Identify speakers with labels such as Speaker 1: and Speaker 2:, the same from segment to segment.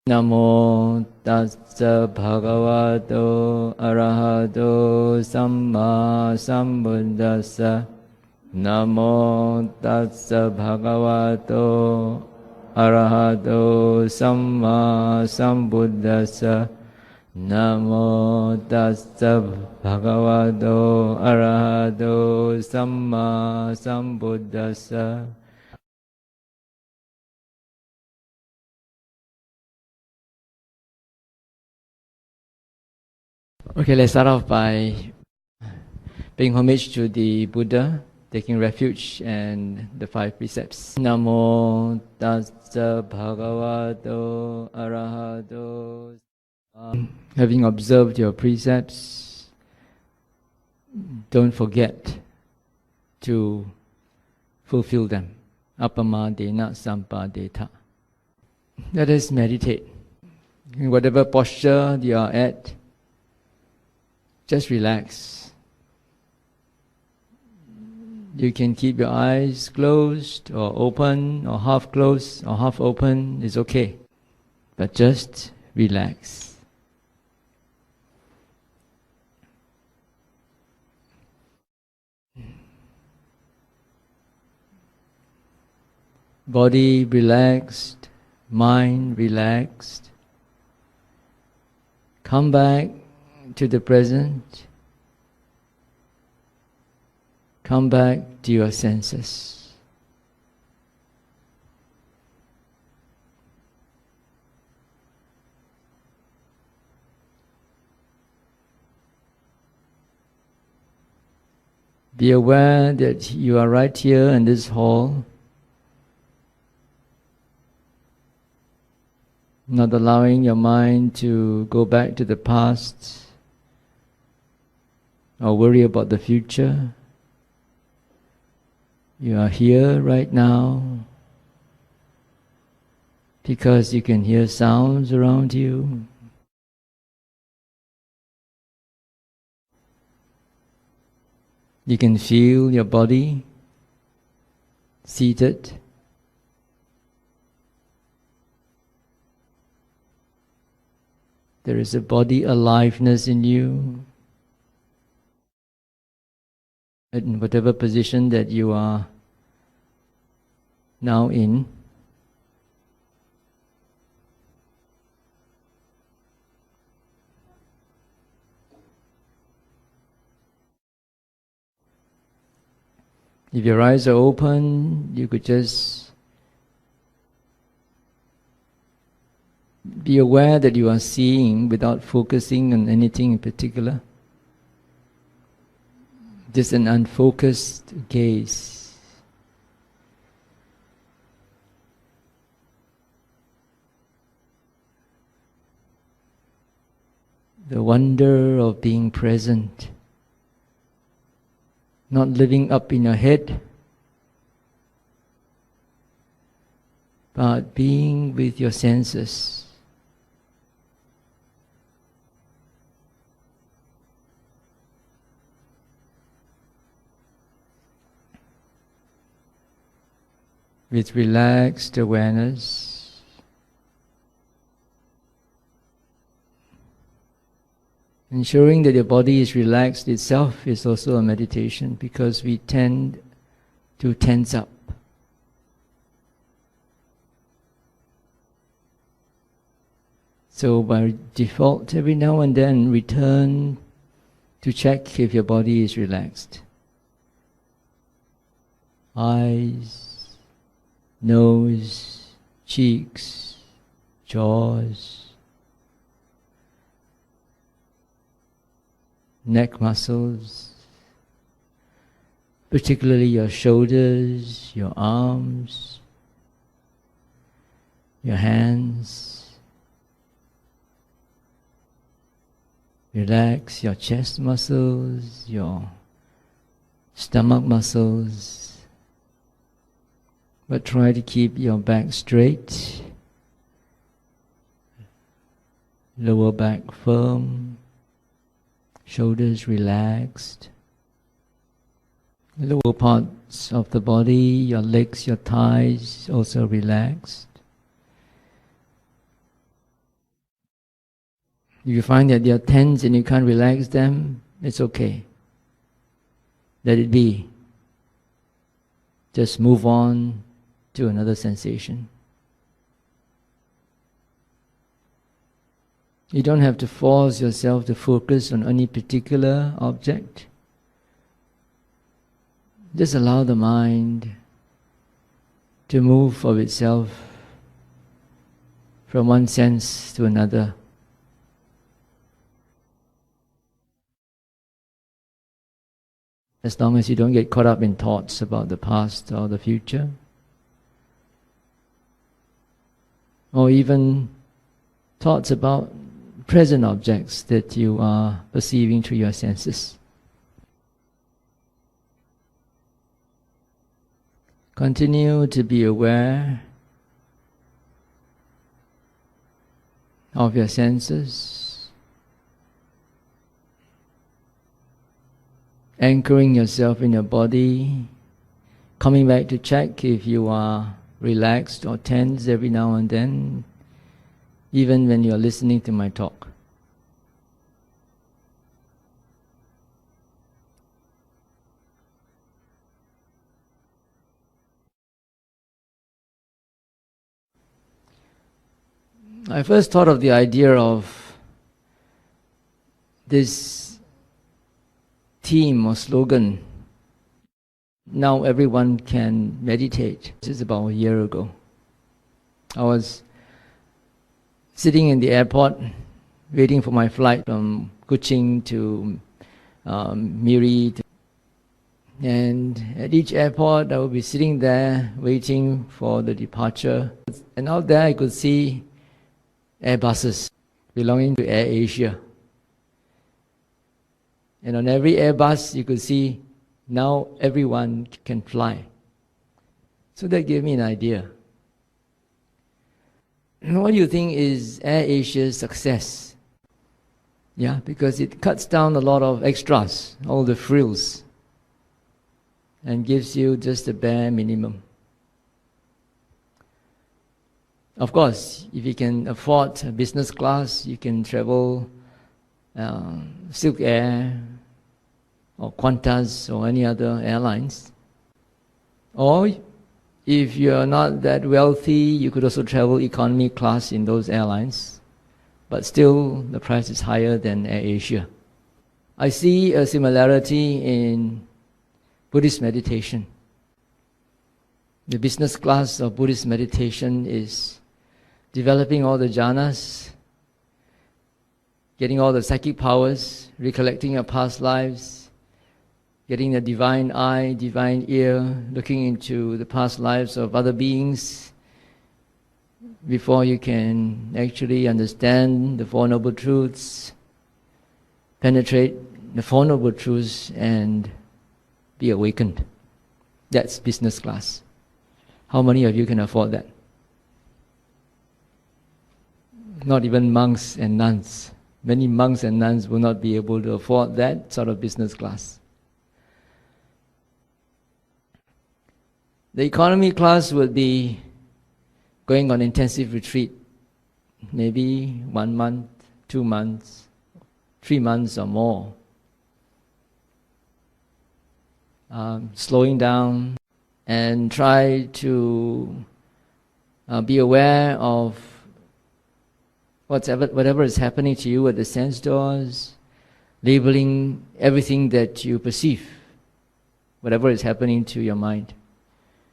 Speaker 1: Namo tassa bhagavato arahato samma sambuddhassa. Namo tassa bhagavato arahato samma sambuddhassa. Namo tassa bhagavato arahato samma sambuddhassa. Okay, let's start off by paying homage to the Buddha, taking refuge and the 5 precepts. Namo tassa bhagavato arahato. Having observed your precepts, don't forget to fulfill them. Appamadena sampadeta. Let us meditate. In whatever posture you are at, just relax. You can keep your eyes closed or open or half closed or half open, it's okay. But just relax. Body relaxed, mind relaxed. Come back to the present. Come back to your senses. Be aware that you are right here in this hall, not allowing your mind to go back to the past or worry about the future. You are here right now because you can hear sounds around you. You can feel your body seated. There is a body aliveness in you. In whatever position that you are now in, if your eyes are open, you could just be aware that you are seeing without focusing on anything in particular. Just an unfocused gaze. The wonder of being present. Not living up in your head, but being with your senses. With relaxed awareness, ensuring that your body is relaxed itself is also a meditation, because we tend to tense up. So by default, every now and then return to check if your body is relaxed. Eyes, nose, cheeks, jaws, neck muscles, particularly your shoulders, your arms, your hands. Relax your chest muscles, your stomach muscles. But try to keep your back straight, lower back firm, shoulders relaxed. Lower parts of the body, your legs, your thighs also relaxed. If you find that they are tense and you can't relax them, it's okay. Let it be. Just move on to another sensation. You don't have to force yourself to focus on any particular object. Just allow the mind to move of itself from one sense to another. As long as you don't get caught up in thoughts about the past or the future, or even thoughts about present objects that you are perceiving through your senses. Continue to be aware of your senses, anchoring yourself in your body, coming back to check if you are relaxed or tense every now and then, even when you are listening to my talk. I first thought of the idea of this theme or slogan, "Now everyone can meditate." This is about a year ago. I was sitting in the airport, waiting for my flight from Kuching to Miri. And at each airport, I would be sitting there, waiting for the departure. And out there, I could see Airbuses belonging to Air Asia. And on every Airbus, you could see, now everyone can fly. So that gave me an idea. And what do you think is Air Asia's success? Yeah, because it cuts down a lot of extras, all the frills, and gives you just the bare minimum. Of course, if you can afford a business class, you can travel Silk Air or Qantas or any other airlines. Or if you're not that wealthy, you could also travel economy class in those airlines. But still, the price is higher than Air Asia. I see a similarity in Buddhist meditation. The business class of Buddhist meditation is developing all the jhanas, getting all the psychic powers, recollecting your past lives, getting the divine eye, divine ear, looking into the past lives of other beings before you can actually understand the Four Noble Truths, penetrate the Four Noble Truths and be awakened. That's business class. How many of you can afford that? Not even monks and nuns. Many monks and nuns will not be able to afford that sort of business class. The economy class would be going on intensive retreat, maybe 1 month, 2 months, 3 months or more. Slowing down and try to be aware of whatever is happening to you at the sense doors, labeling everything that you perceive, whatever is happening to your mind.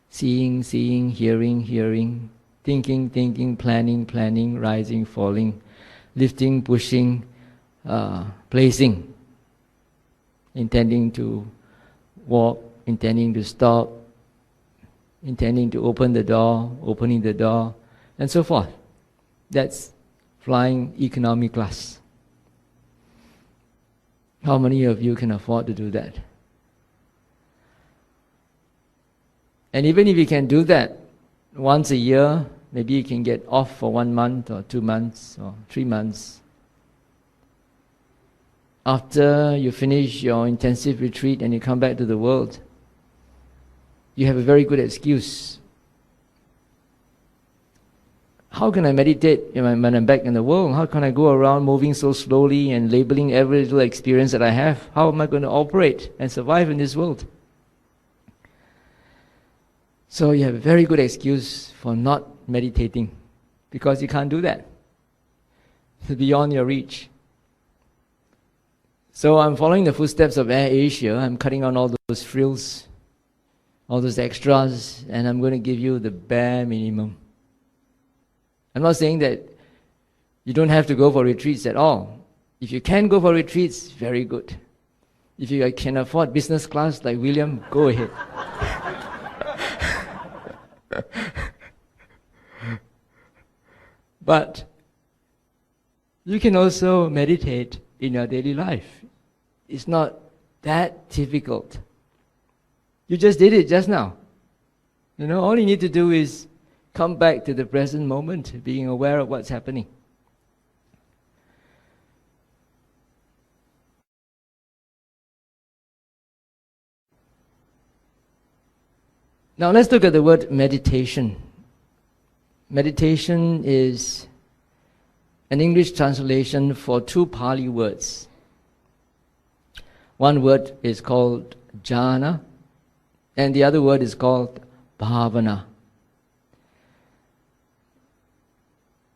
Speaker 1: Seeing, hearing, thinking, planning, rising, falling, lifting, pushing, placing, intending to walk, intending to stop, intending to open the door, opening the door, and so forth. That's flying economy class. How many of you can afford to do that? And even if you can do that once a year, maybe you can get off for 1 month or 2 months or 3 months. After you finish your intensive retreat and you come back to the world, you have a very good excuse. how can I meditate when I'm back in the world? How can I go around moving so slowly and labeling every little experience that I have? How am I going to operate and survive in this world? So you have a very good excuse for not meditating, because you can't do that. It's beyond your reach. So I'm following the footsteps of Air Asia. I'm cutting on all those frills, all those extras, and I'm going to give you the bare minimum. I'm not saying that you don't have to go for retreats at all. If you can go for retreats, very good. If you can afford business class like William, go ahead. But you can also meditate in your daily life. It's not that difficult. You just did it just now. All you need to do is come back to the present moment, being aware of what's happening. Now let's look at the word meditation. Meditation is an English translation for two Pali words. One word is called jhana, and the other word is called bhavana.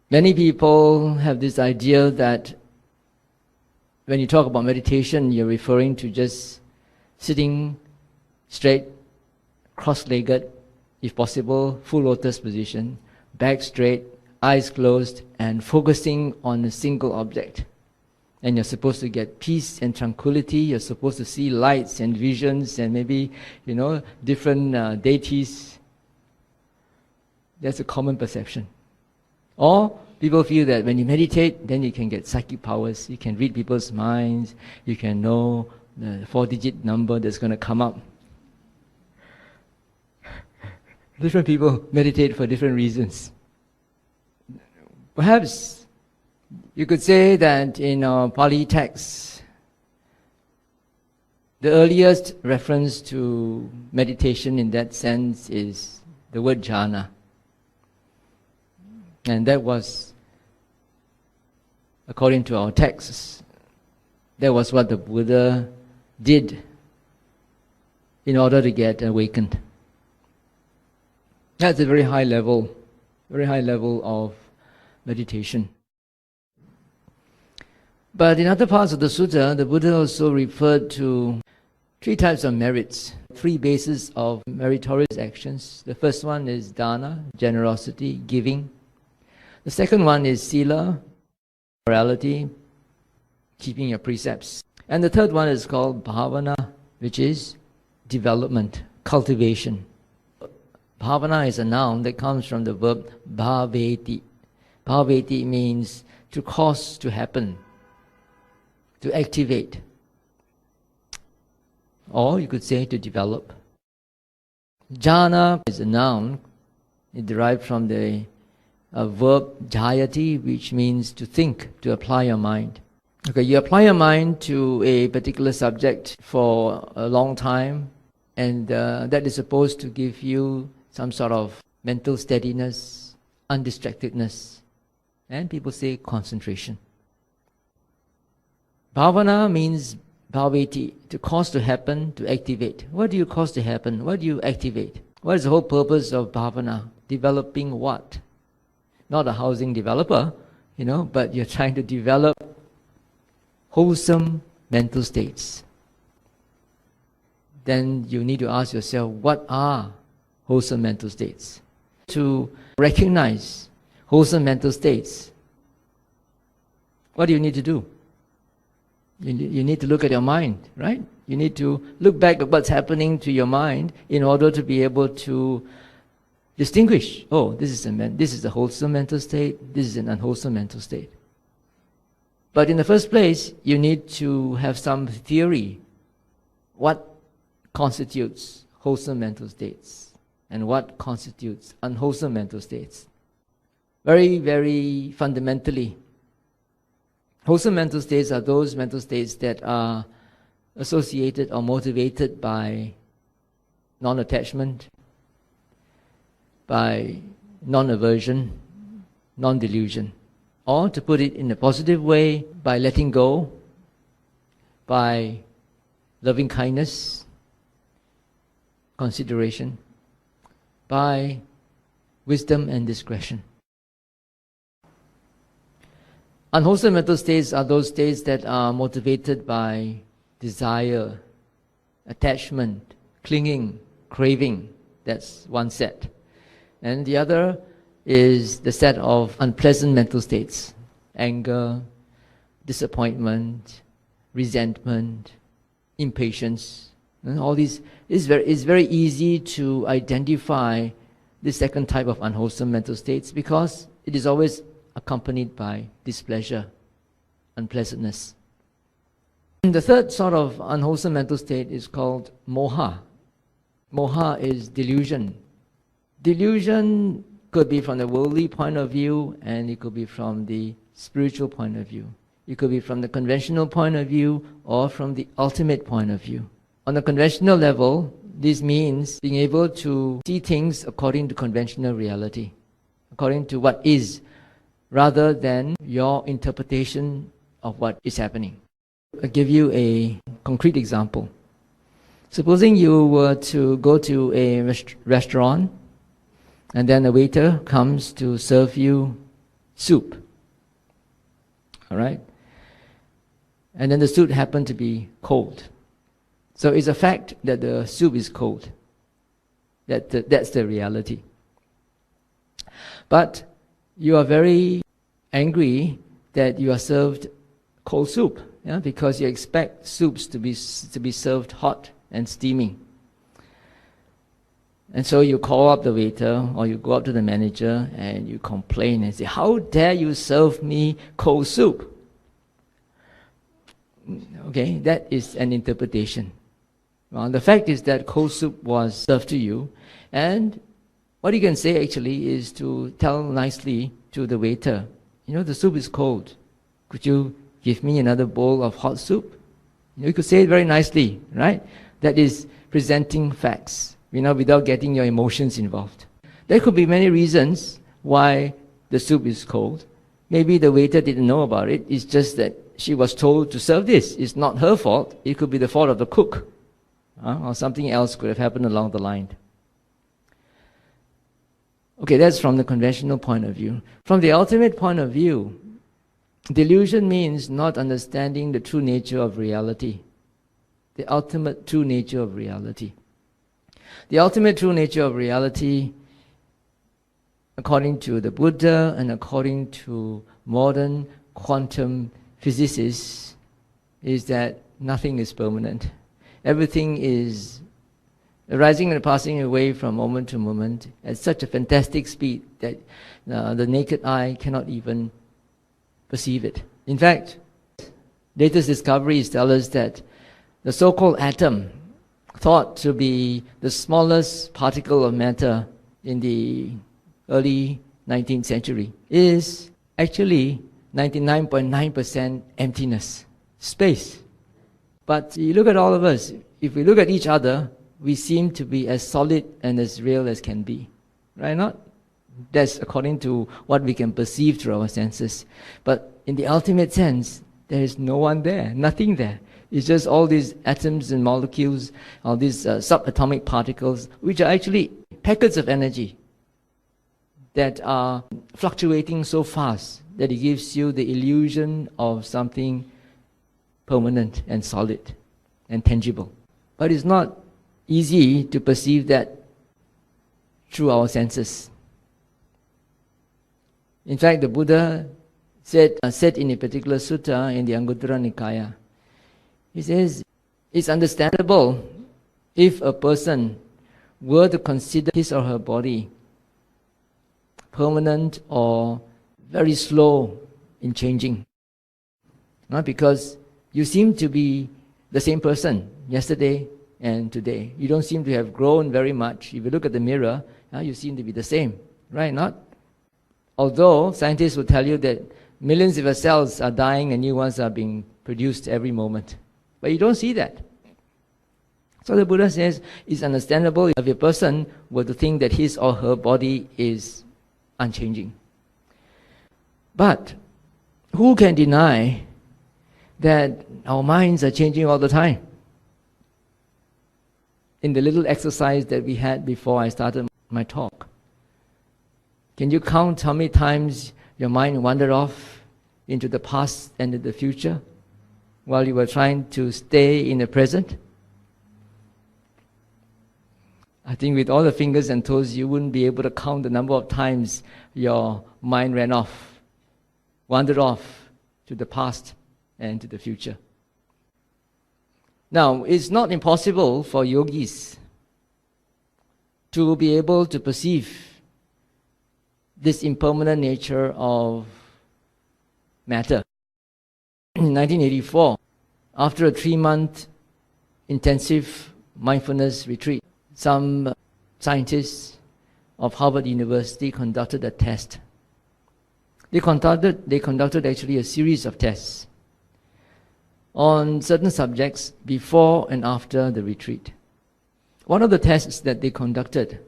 Speaker 1: Many people have this idea that when you talk about meditation, you're referring to just sitting straight, cross-legged, if possible, full lotus position, back straight, eyes closed, and focusing on a single object. And you're supposed to get peace and tranquility. You're supposed to see lights and visions and maybe, different deities. That's a common perception. Or people feel that when you meditate, then you can get psychic powers. You can read people's minds. You can know the 4-digit number that's going to come up. Different people meditate for different reasons. Perhaps you could say that in our Pali texts, the earliest reference to meditation in that sense is the word jhana. And that was, according to our texts, that was what the Buddha did in order to get awakened. That's a very high level of meditation. But in other parts of the sutta, the Buddha also referred to 3 types of merits, 3 bases of meritorious actions. The first one is dana, generosity, giving. The second one is sila, morality, keeping your precepts. And the third one is called bhavana, which is development, cultivation. Bhavana is a noun that comes from the verb bhaveti. Bhaveti means to cause to happen, to activate. Or you could say to develop. Jhana is a noun. It derived from the verb jayati, which means to think, to apply your mind. Okay, you apply your mind to a particular subject for a long time, and that is supposed to give you some sort of mental steadiness, undistractedness, and people say concentration. Bhavana means bhaveti, to cause to happen, to activate. What do you cause to happen? What do you activate? What is the whole purpose of bhavana? Developing what? Not a housing developer, but you're trying to develop wholesome mental states. Then you need to ask yourself, what are wholesome mental states? To recognize wholesome mental states, what do you need to do? You need to look at your mind, right? You need to look back at what's happening to your mind in order to be able to distinguish, this is a wholesome mental state, this is an unwholesome mental state. But in the first place, you need to have some theory. What constitutes wholesome mental states and what constitutes unwholesome mental states? Very, very fundamentally, wholesome mental states are those mental states that are associated or motivated by non-attachment, by non-aversion, non-delusion. Or to put it in a positive way, by letting go, by loving kindness, consideration, by wisdom and discretion. Unwholesome mental states are those states that are motivated by desire, attachment, clinging, craving. That's one set. And the other is the set of unpleasant mental states: anger, disappointment, resentment, impatience. And all these is very easy to identify the second type of unwholesome mental states because it is always accompanied by displeasure, unpleasantness. And the third sort of unwholesome mental state is called moha. Moha is delusion. Delusion could be from the worldly point of view, and it could be from the spiritual point of view. It could be from the conventional point of view or from the ultimate point of view. On the conventional level, this means being able to see things according to conventional reality, according to what is, rather than your interpretation of what is happening. I'll give you a concrete example. Supposing you were to go to a restaurant, and then a waiter comes to serve you soup. All right? And then the soup happened to be cold. So it's a fact that the soup is cold. That's the reality. But you are very angry that you are served cold soup, because you expect soups to be served hot and steaming. And so you call up the waiter or you go up to the manager and you complain and say, "How dare you serve me cold soup?" Okay, that is an interpretation. Well, the fact is that cold soup was served to you, and what you can say actually is to tell nicely to the waiter, "The soup is cold. Could you give me another bowl of hot soup?" You could say it very nicely, right? That is presenting facts, without getting your emotions involved. There could be many reasons why the soup is cold. Maybe the waiter didn't know about it. It's just that she was told to serve this. It's not her fault. It could be the fault of the cook. Or something else could have happened along the line. Okay, that's from the conventional point of view. From the ultimate point of view, delusion means not understanding the true nature of reality. The ultimate true nature of reality. The ultimate true nature of reality, according to the Buddha and according to modern quantum physicists, is that nothing is permanent. Everything is arising and passing away from moment to moment at such a fantastic speed that the naked eye cannot even perceive it. In fact, latest discoveries tell us that the so-called atom, thought to be the smallest particle of matter in the early 19th century, is actually 99.9% emptiness, space. But you look at all of us, if we look at each other, we seem to be as solid and as real as can be. Right? Not? That's according to what we can perceive through our senses. But in the ultimate sense, there is no one there, nothing there. It's just all these atoms and molecules, all these subatomic particles, which are actually packets of energy that are fluctuating so fast that it gives you the illusion of something permanent and solid and tangible. But it's not easy to perceive that through our senses. In fact, the Buddha said in a particular sutta in the Anguttara Nikaya, he says, it's understandable if a person were to consider his or her body permanent or very slow in changing. Not because you seem to be the same person yesterday and today. You don't seem to have grown very much. If you look at the mirror, you seem to be the same, right? Not? Although scientists will tell you that millions of your cells are dying and new ones are being produced every moment. But you don't see that. So the Buddha says it's understandable if a person were to think that his or her body is unchanging. But who can deny that our minds are changing all the time? In the little exercise that we had before I started my talk, can you count how many times your mind wandered off into the past and into the future while you were trying to stay in the present? I think with all the fingers and toes, you wouldn't be able to count the number of times your mind wandered off to the past and to the future. Now, it's not impossible for yogis to be able to perceive this impermanent nature of matter. In 1984, after a 3-month intensive mindfulness retreat, some scientists of Harvard University conducted a test. They conducted actually a series of tests on certain subjects before and after the retreat. One of the tests that they conducted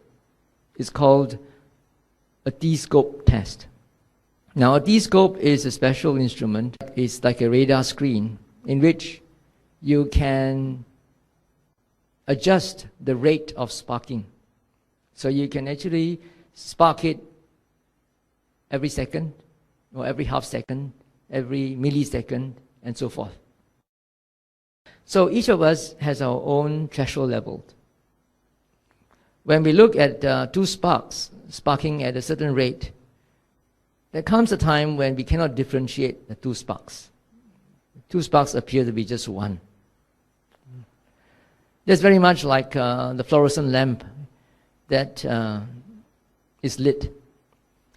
Speaker 1: is called a T-scope test. Now, a T-scope is a special instrument. It's like a radar screen in which you can adjust the rate of sparking. So you can actually spark it every second, or every half second, every millisecond, and so forth. So each of us has our own threshold level. When we look at two sparks sparking at a certain rate, there comes a time when we cannot differentiate the two sparks. Two sparks appear to be just one. That's very much like the fluorescent lamp that is lit.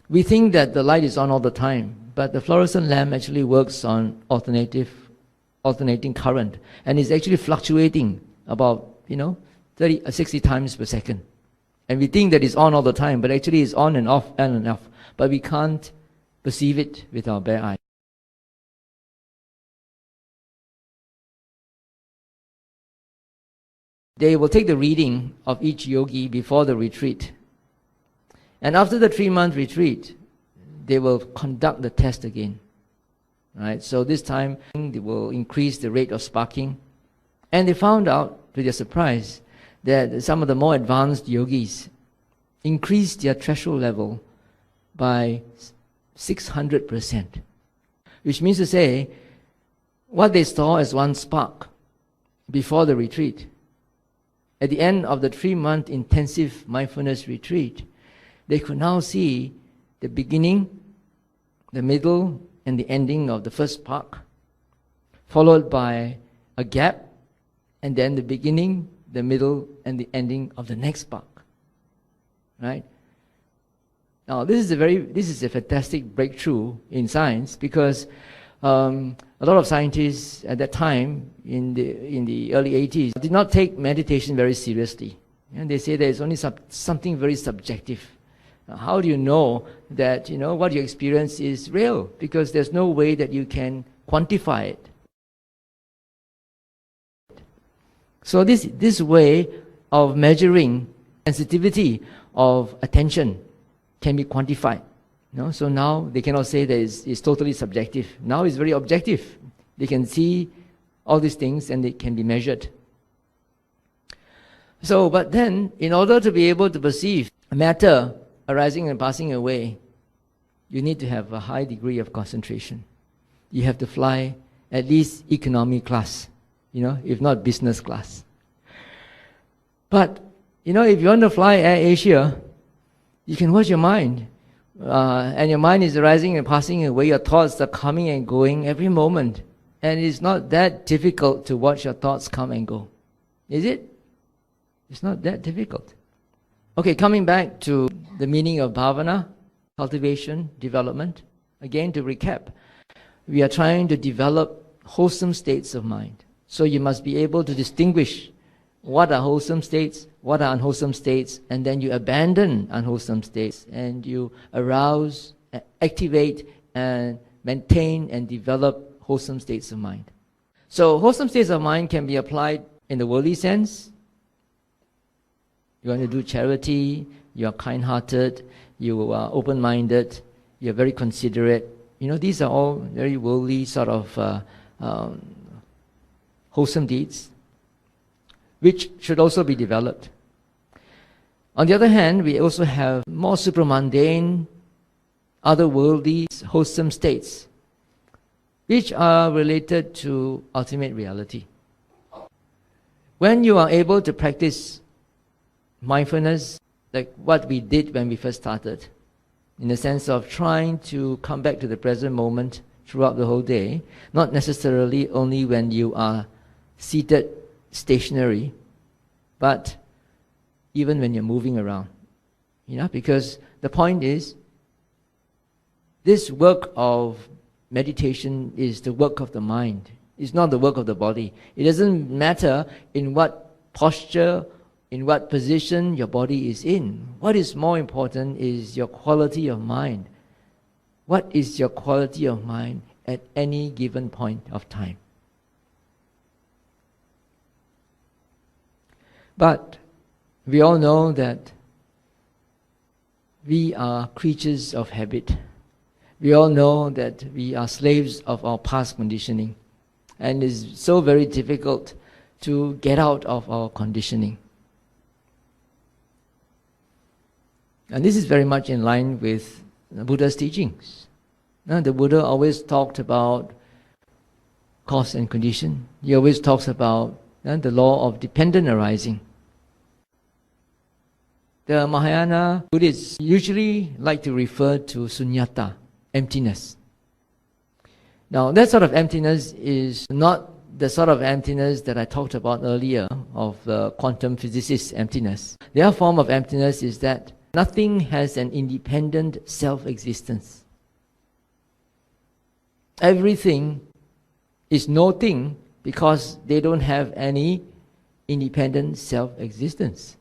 Speaker 1: We think that the light is on all the time, but the fluorescent lamp actually works on alternating current, and is actually fluctuating about 60 times per second. And we think that it's on all the time, but actually it's on and off, but we can't perceive it with our bare eye. They will take the reading of each yogi before the retreat. And after the 3-month retreat, they will conduct the test again. Right? So this time, they will increase the rate of sparking. And they found out, to their surprise, that some of the more advanced yogis increased their threshold level by 600%. Which means to say, what they saw as one spark before the retreat, at the end of the 3-month intensive mindfulness retreat, they could now see the beginning, the middle, and the ending of the first spark, followed by a gap, and then the beginning, the middle, and the ending of the next spark. Right? Now, this is a fantastic breakthrough in science, because a lot of scientists at that time, in the early 80s, did not take meditation very seriously. And they say there's only something very subjective. How do you know that what you experience is real? Because there's no way that you can quantify it. So this way of measuring sensitivity of attention can be quantified. So now they cannot say that it's totally subjective. Now it's very objective. They can see all these things and they can be measured. So, but then, in order to be able to perceive matter arising and passing away, you need to have a high degree of concentration. You have to fly at least economy class, if not business class. But, if you want to fly Air Asia, you can watch your mind. And your mind is arising and passing away. Your thoughts are coming and going every moment. And it's not that difficult to watch your thoughts come and go. Is it? It's not that difficult. Okay, coming back to the meaning of bhavana, cultivation, development. Again, to recap, we are trying to develop wholesome states of mind. So you must be able to distinguish what are wholesome states, what are unwholesome states, and then you abandon unwholesome states, and you arouse, activate, and maintain and develop wholesome states of mind. So wholesome states of mind can be applied in the worldly sense. You want to do charity, you are kind-hearted, you are open-minded, you are very considerate, These are all very worldly sort of wholesome deeds, which should also be developed. On the other hand, we also have more supramundane, otherworldly, wholesome states, which are related to ultimate reality. When you are able to practice mindfulness, like what we did when we first started, in the sense of trying to come back to the present moment throughout the whole day, not necessarily only when you are seated stationary, but even when you're moving around. Because the point is, this work of meditation is the work of the mind. It's not the work of the body. It doesn't matter in what posture, in what position your body is in. What is more important is your quality of mind. What is your quality of mind at any given point of time? But we all know that we are creatures of habit. We all know that we are slaves of our past conditioning. And it's so very difficult to get out of our conditioning. And this is very much in line with the Buddha's teachings. The Buddha always talked about cause and condition. He always talks about the law of dependent arising. The Mahayana Buddhists usually like to refer to sunyata, emptiness. Now, that sort of emptiness is not the sort of emptiness that I talked about earlier, of the quantum physicist emptiness. Their form of emptiness is that nothing has an independent self-existence. Everything is no thing because they don't have any independent self-existence.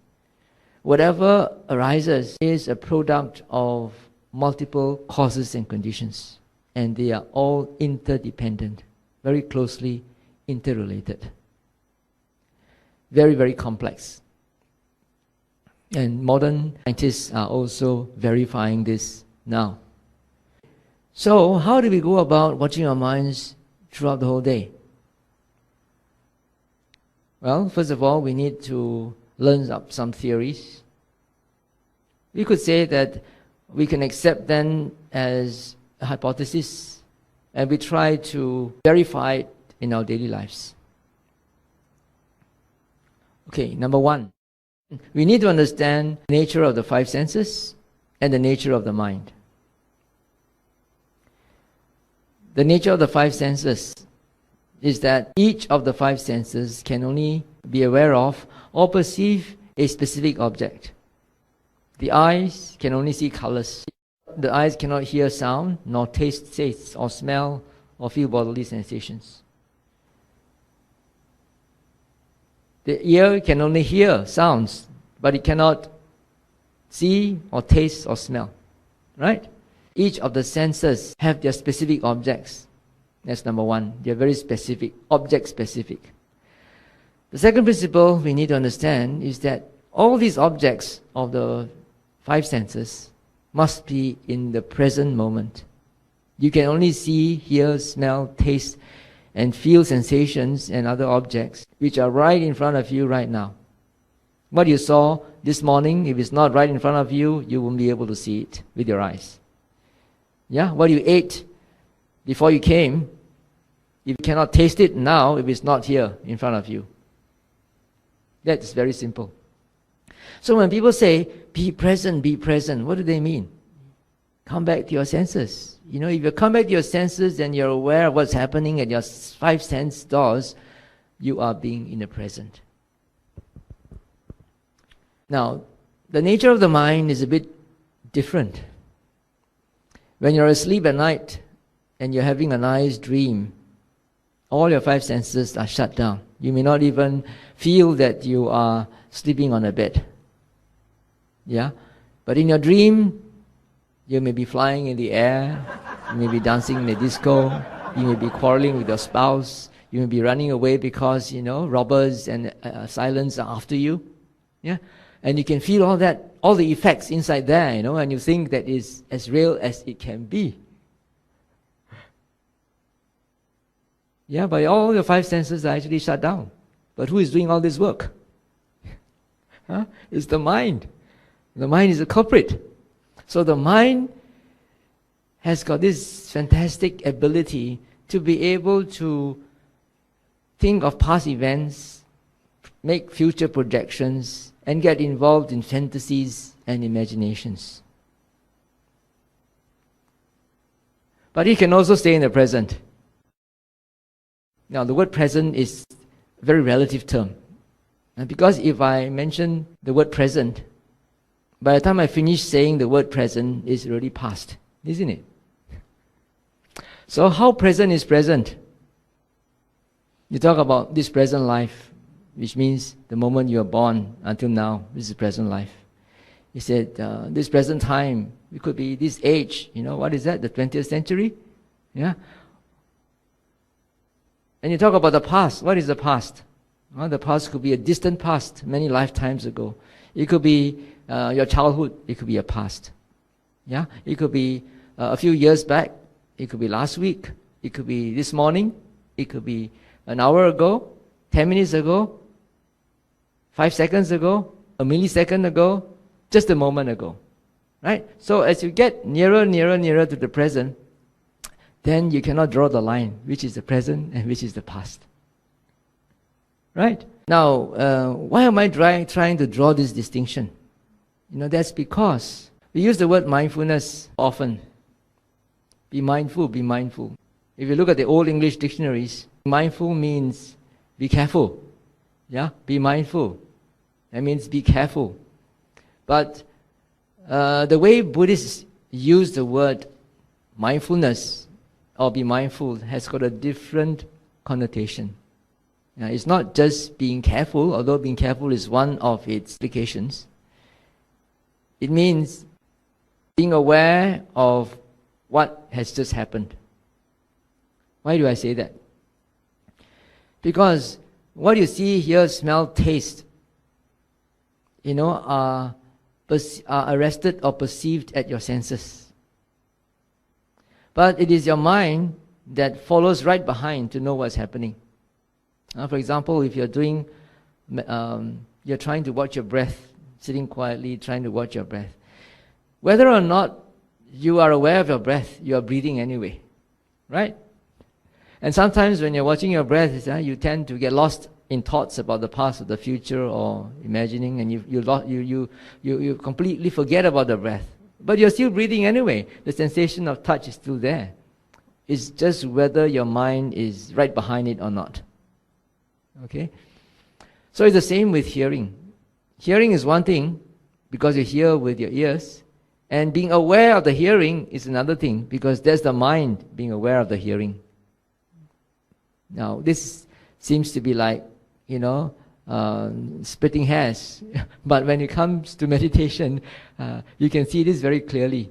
Speaker 1: Whatever arises is a product of multiple causes and conditions, and they are all interdependent, very closely interrelated. Very, very complex. And modern scientists are also verifying this now. So, how do we go about watching our minds throughout the whole day? Well, first of all, we need to learn up some theories. We could say that we can accept them as a hypothesis, and we try to verify it in our daily lives. Okay, number one, we need to understand the nature of the five senses and the nature of the mind. The nature of the five senses is that each of the five senses can only be aware of or perceive a specific object. The eyes can only see colors. The eyes cannot hear sound, nor taste tastes, or smell, or feel bodily sensations. The ear can only hear sounds, but it cannot see or taste or smell. Right? Each of the senses have their specific objects. That's number one. They're very specific, object specific. The second principle we need to understand is that all these objects of the five senses must be in the present moment. You can only see, hear, smell, taste, and feel sensations and other objects which are right in front of you right now. What you saw this morning, if it's not right in front of you, you won't be able to see it with your eyes. Yeah, what you ate before you came, if you cannot taste it now, if it's not here in front of you. That's very simple. So when people say, be present, what do they mean? Come back to your senses. If you come back to your senses and you're aware of what's happening at your five sense doors, you are being in the present. Now, the nature of the mind is a bit different. When you're asleep at night and you're having a nice dream, all your five senses are shut down. You may not even feel that you are sleeping on a bed. Yeah? But in your dream, you may be flying in the air, you may be dancing in a disco, you may be quarreling with your spouse, you may be running away because, robbers and assailants are after you. Yeah? And you can feel all that, all the effects inside there, and you think that is as real as it can be. Yeah, but all your five senses are actually shut down. But who is doing all this work? Huh? It's the mind. The mind is a culprit. So the mind has got this fantastic ability to be able to think of past events, make future projections, and get involved in fantasies and imaginations. But he can also stay in the present. Now, the word present is a very relative term. And because if I mention the word present, by the time I finish saying the word present, it's already past, isn't it? So how present is present? You talk about this present life, which means the moment you are born until now, this is present life. He said, this present time, it could be this age, what is that, the 20th century? Yeah. And you talk about the past, what is the past? Well, the past could be a distant past, many lifetimes ago. It could be your childhood, it could be a past. Yeah. It could be a few years back, it could be last week, it could be this morning, it could be an hour ago, 10 minutes ago, 5 seconds ago, a millisecond ago, just a moment ago. Right? So as you get nearer to the present, then you cannot draw the line, which is the present and which is the past. Right? Now, why am I trying to draw this distinction? That's because we use the word mindfulness often. Be mindful, be mindful. If you look at the old English dictionaries, mindful means be careful. Yeah? Be mindful. That means be careful. But the way Buddhists use the word mindfulness or be mindful has got a different connotation. It's not just being careful, although being careful is one of its applications. It means being aware of what has just happened. Why do I say that? Because what you see, hear, smell, taste, are arrested or perceived at your senses. But it is your mind that follows right behind to know what's happening. For example, if you're you're trying to watch your breath, sitting quietly, trying to watch your breath. Whether or not you are aware of your breath, you are breathing anyway, right? And sometimes when you're watching your breath, you tend to get lost in thoughts about the past or the future or imagining, and you completely forget about the breath. But you're still breathing anyway. The sensation of touch is still there. It's just whether your mind is right behind it or not. Okay? So it's the same with hearing. Hearing is one thing because you hear with your ears, and being aware of the hearing is another thing because that's the mind being aware of the hearing. Now, this seems to be like, splitting hairs. But when it comes to meditation, you can see this very clearly.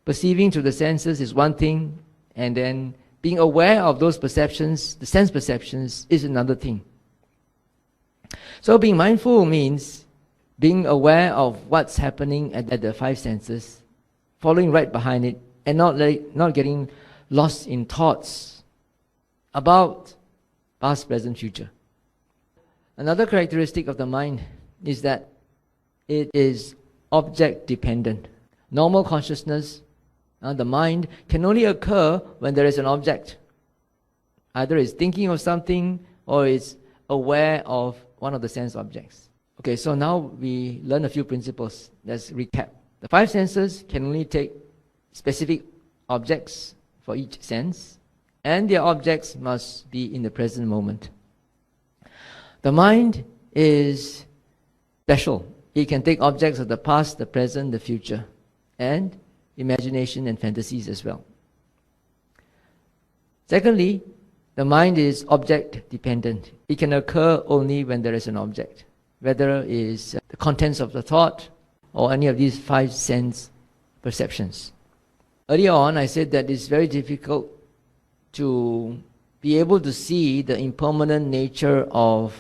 Speaker 1: Perceiving through the senses is one thing, and then being aware of those perceptions, the sense perceptions, is another thing. So being mindful means being aware of what's happening at the five senses, following right behind it, and not getting lost in thoughts about past, present, future. Another characteristic of the mind is that it is object dependent. Normal consciousness, the mind, can only occur when there is an object. Either it's thinking of something or it's aware of one of the sense objects. Okay, so now we learn a few principles. Let's recap. The five senses can only take specific objects for each sense, and their objects must be in the present moment. The mind is special. It can take objects of the past, the present, the future, and imagination and fantasies as well. Secondly, the mind is object dependent. It can occur only when there is an object, whether it is the contents of the thought or any of these five sense perceptions. Earlier on, I said that it's very difficult to be able to see the impermanent nature of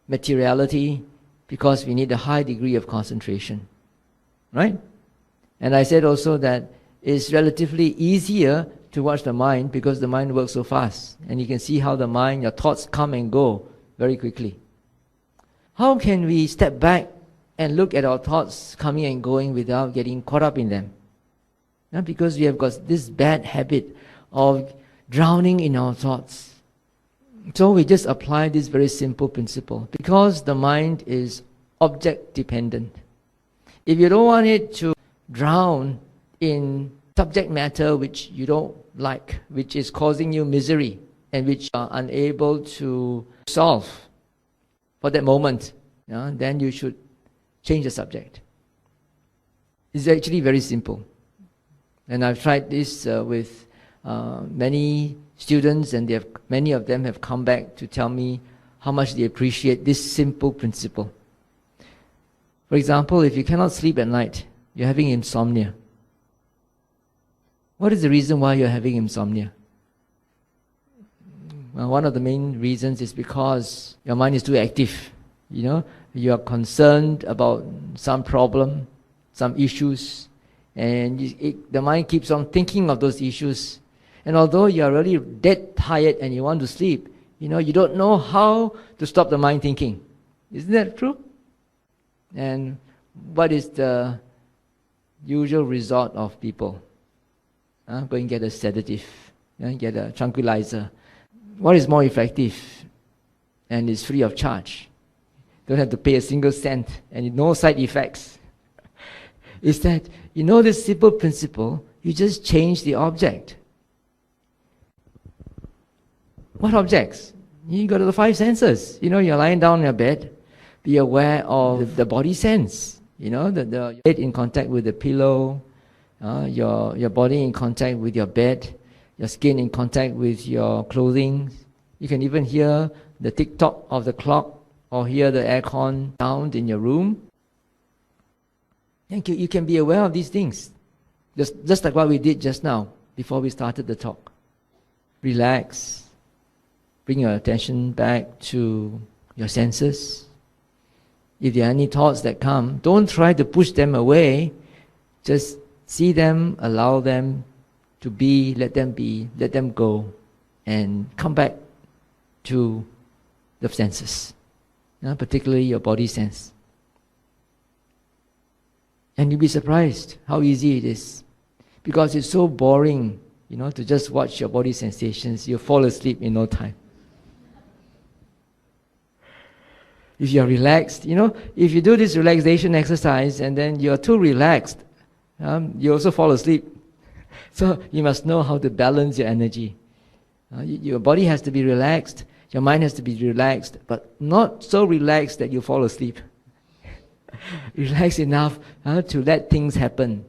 Speaker 1: materiality because we need a high degree of concentration, right? And I said also that it's relatively easier to watch the mind because the mind works so fast. And you can see how the mind, your thoughts come and go very quickly. How can we step back and look at our thoughts coming and going without getting caught up in them? Because we have got this bad habit of drowning in our thoughts. So we just apply this very simple principle. Because the mind is object dependent. If you don't want it to drown in subject matter which you don't like, which is causing you misery, and which you are unable to solve for that moment, then you should change the subject. It's actually very simple. And I've tried this with many students, and many of them have come back to tell me how much they appreciate this simple principle. For example, if you cannot sleep at night, you're having insomnia. What is the reason why you're having insomnia? Well, one of the main reasons is because your mind is too active. You are concerned about some problem, some issues, and the mind keeps on thinking of those issues. And although you are really dead tired and you want to sleep, you don't know how to stop the mind thinking. Isn't that true? And what is the usual result of people? Go and get a sedative, get a tranquilizer. What is more effective and is free of charge? Don't have to pay a single cent and no side effects. Is that, this simple principle, you just change the object. What objects? You go to the five senses. You're lying down in your bed. Be aware of the body sense. The head in contact with the pillow, your body in contact with your bed, your skin in contact with your clothing. You can even hear the tick-tock of the clock or hear the aircon sound in your room. You can be aware of these things. Just like what we did just now, before we started the talk. Relax. Bring your attention back to your senses. If there are any thoughts that come, don't try to push them away. Just see them, allow them to be, let them go, and come back to the senses, particularly your body sense. And you'll be surprised how easy it is. Because it's so boring, to just watch your body sensations. You'll fall asleep in no time. If you're relaxed, if you do this relaxation exercise and then you're too relaxed, you also fall asleep. So you must know how to balance your energy. Your body has to be relaxed, your mind has to be relaxed, but not so relaxed that you fall asleep. Relax enough to let things happen.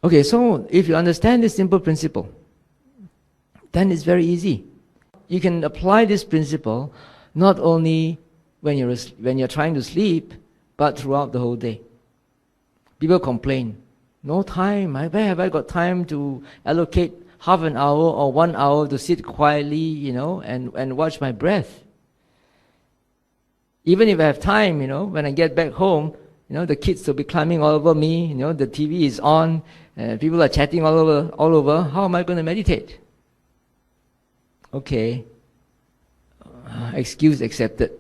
Speaker 1: Okay, so if you understand this simple principle, then it's very easy. You can apply this principle not only when you're trying to sleep, but throughout the whole day. People complain, no time, where have I got time to allocate half an hour or 1 hour to sit quietly, and watch my breath. Even if I have time, when I get back home, the kids will be climbing all over me, the TV is on, people are chatting all over. How am I going to meditate? Okay, excuse accepted.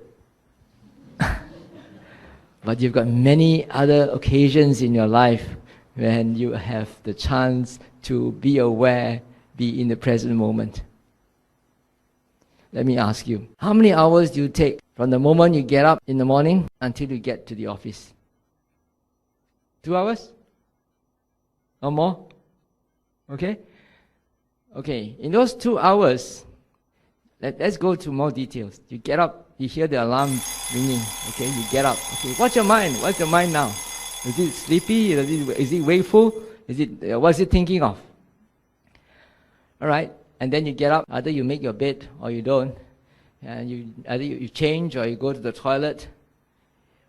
Speaker 1: But you've got many other occasions in your life when you have the chance to be aware, be in the present moment. Let me ask you, how many hours do you take from the moment you get up in the morning until you get to the office? 2 hours? Or more? Okay? Okay, in those 2 hours, let's go to more details. You get up, you hear the alarm ringing, okay, you get up. Okay, what's your mind? What's your mind now? Is it sleepy? Is it wakeful? What's it thinking of? Alright, and then you get up, either you make your bed or you don't. And either you change or you go to the toilet.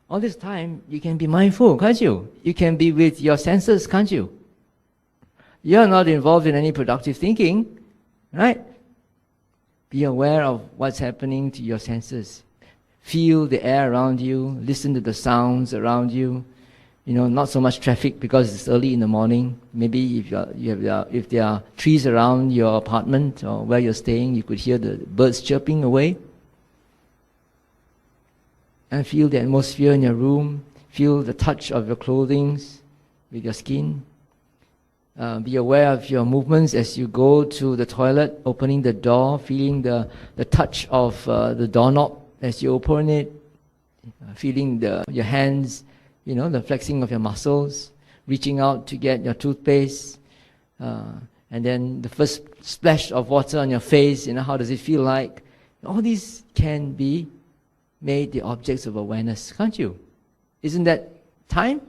Speaker 1: All this time, you can be mindful, can't you? You can be with your senses, can't you? You're not involved in any productive thinking, right? Be aware of what's happening to your senses. Feel the air around you, listen to the sounds around you. not so much traffic because it's early in the morning. Maybe if there are trees around your apartment or where you're staying, you could hear the birds chirping away. And feel the atmosphere in your room. Feel the touch of your clothing with your skin. Be aware of your movements as you go to the toilet, opening the door, feeling the touch of the doorknob as you open it, feeling your hands, the flexing of your muscles, reaching out to get your toothpaste, and then the first splash of water on your face, how does it feel like? All these can be made the objects of awareness, can't you? Isn't that time?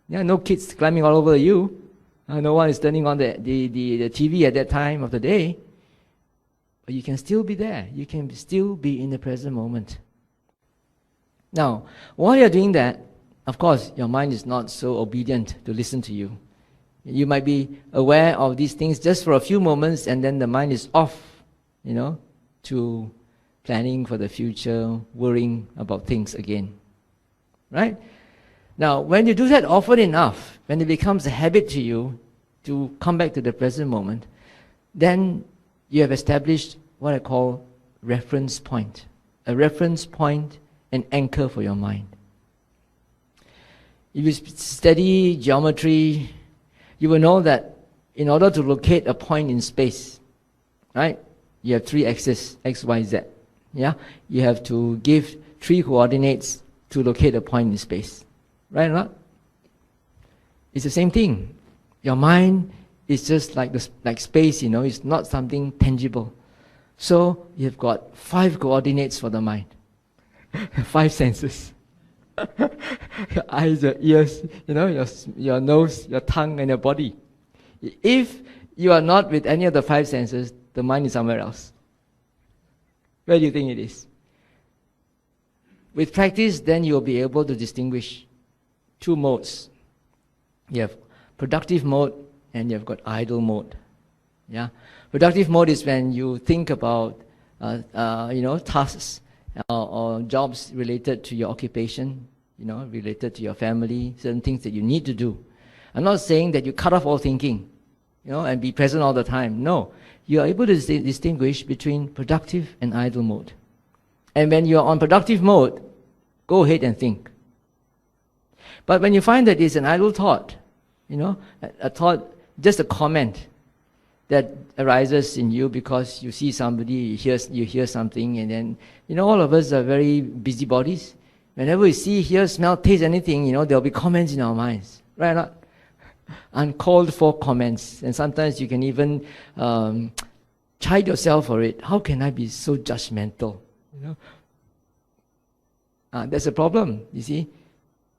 Speaker 1: Yeah, no kids climbing all over you. No one is turning on the TV at that time of the day. But you can still be there. You can still be in the present moment. Now, while you're doing that, of course, your mind is not so obedient to listen to you. You might be aware of these things just for a few moments, and then the mind is off, to planning for the future, worrying about things again. Right? Now, when you do that often enough, when it becomes a habit to you to come back to the present moment, then you have established what I call reference point. A reference point, an anchor for your mind. If you study geometry, you will know that in order to locate a point in space, right, you have 3 axes, x, y, z. Yeah? You have to give 3 coordinates to locate a point in space. Right or not? It's the same thing. Your mind is just like space, it's not something tangible. So you've got 5 coordinates for the mind. 5 senses. Your eyes, your ears, your nose, your tongue, and your body. If you are not with any of the 5 senses, the mind is somewhere else. Where do you think it is? With practice, then you'll be able to distinguish 2 modes. You have productive mode and you've got idle mode. Yeah, productive mode is when you think about tasks or jobs related to your occupation, related to your family, certain things that you need to do. I'm not saying that you cut off all thinking, and be present all the time. No, you are able to distinguish between productive and idle mode. And when you are on productive mode, go ahead and think. But when you find that it's an idle thought, a thought, just a comment that arises in you because you see somebody, you hear something, and then, all of us are very busybodies. Whenever we see, hear, smell, taste anything, there'll be comments in our minds. Right or not? Uncalled for comments. And sometimes you can even chide yourself for it. How can I be so judgmental? That's a problem, you see.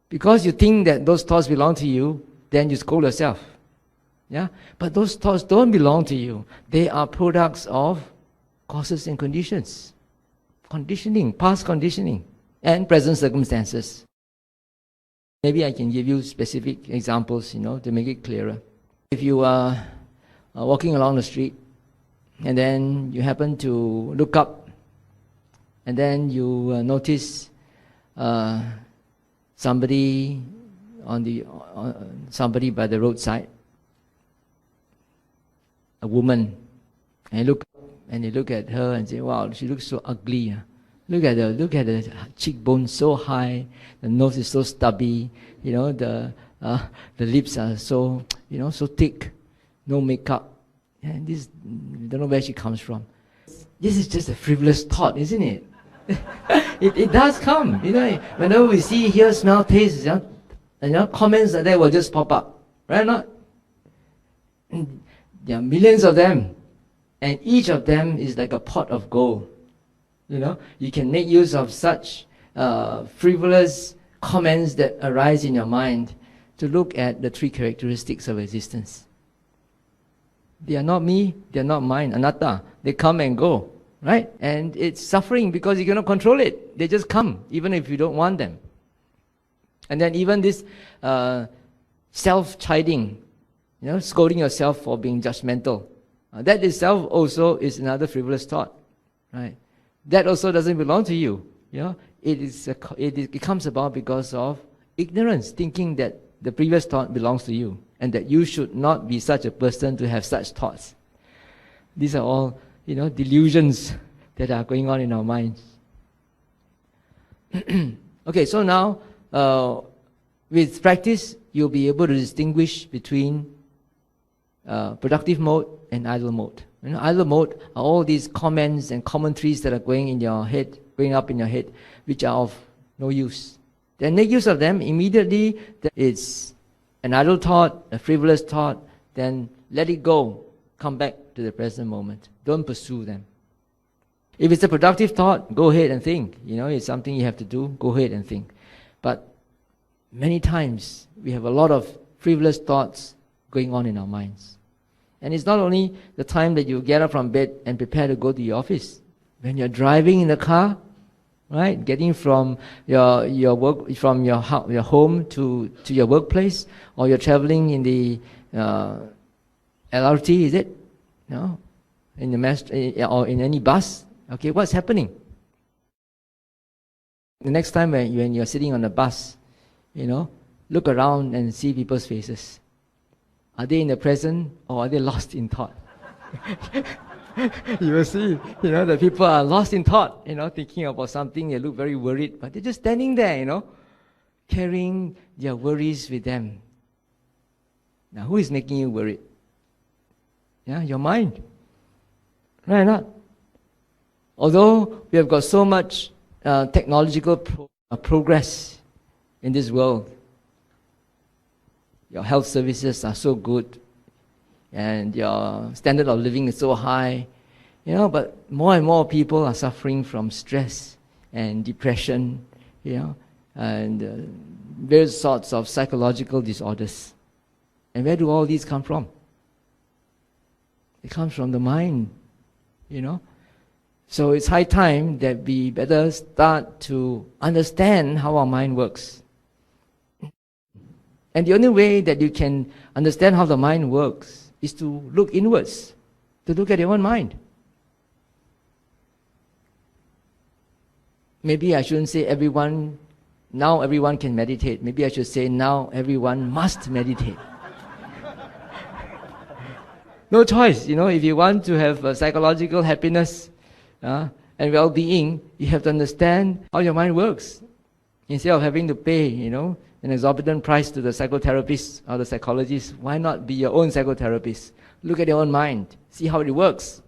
Speaker 1: Because you think that those thoughts belong to you, then you scold yourself. Yeah? But those thoughts don't belong to you. They are products of causes and conditions. Conditioning, past conditioning, and present circumstances. Maybe I can give you specific examples, to make it clearer. If you are walking along the street, and then you happen to look up, and then you notice somebody somebody by the roadside, a woman, and you look at her and say, "Wow, she looks so ugly." Look at the cheekbone so high, the nose is so stubby, the lips are so so thick, no makeup. And this, you don't know where she comes from. This is just a frivolous thought, isn't it? It does come, whenever we see, hear, smell, taste, comments like that will just pop up, right or not? And there are millions of them, and each of them is like a pot of gold. You can make use of such frivolous comments that arise in your mind to look at the 3 characteristics of existence. They are not me, they are not mine, anatta. They come and go, right? And it's suffering because you cannot control it. They just come, even if you don't want them. And then even this self-chiding, scolding yourself for being judgmental, that itself also is another frivolous thought, right? That also doesn't belong to you. It comes about because of ignorance, thinking that the previous thought belongs to you, and that you should not be such a person to have such thoughts. These are all, delusions that are going on in our minds. Okay, so now, with practice, you'll be able to distinguish between productive mode and idle mode. Idle mode are all these comments and commentaries that are going up in your head, which are of no use. Then make use of them immediately. It's an idle thought, a frivolous thought, then let it go. Come back to the present moment. Don't pursue them. If it's a productive thought, go ahead and think. It's something you have to do, go ahead and think. But many times, we have a lot of frivolous thoughts going on in our minds. And it's not only the time that you get up from bed and prepare to go to your office. When you're driving in the car, right, getting from your work, from your home to your workplace, or you're traveling in the LRT, is it? No, in the or in any bus. Okay, what's happening? The next time when you're sitting on the bus, look around and see people's faces. Are they in the present or are they lost in thought? You will see, the people are lost in thought, thinking about something. They look very worried, but they're just standing there, carrying their worries with them. Now, who is making you worried? Yeah, your mind. Right or not? Although we have got so much technological progress in this world, your health services are so good, and your standard of living is so high, but more and more people are suffering from stress and depression, and various sorts of psychological disorders. And where do all these come from? It comes from the mind, So it's high time that we better start to understand how our mind works. And the only way that you can understand how the mind works is to look inwards, to look at your own mind. Maybe I shouldn't say now everyone can meditate. Maybe I should say now everyone must meditate. No choice, if you want to have psychological happiness and well-being, you have to understand how your mind works. Instead of having to pay, an exorbitant price to the psychotherapist or the psychologist, why not be your own psychotherapist? Look at your own mind, see how it works.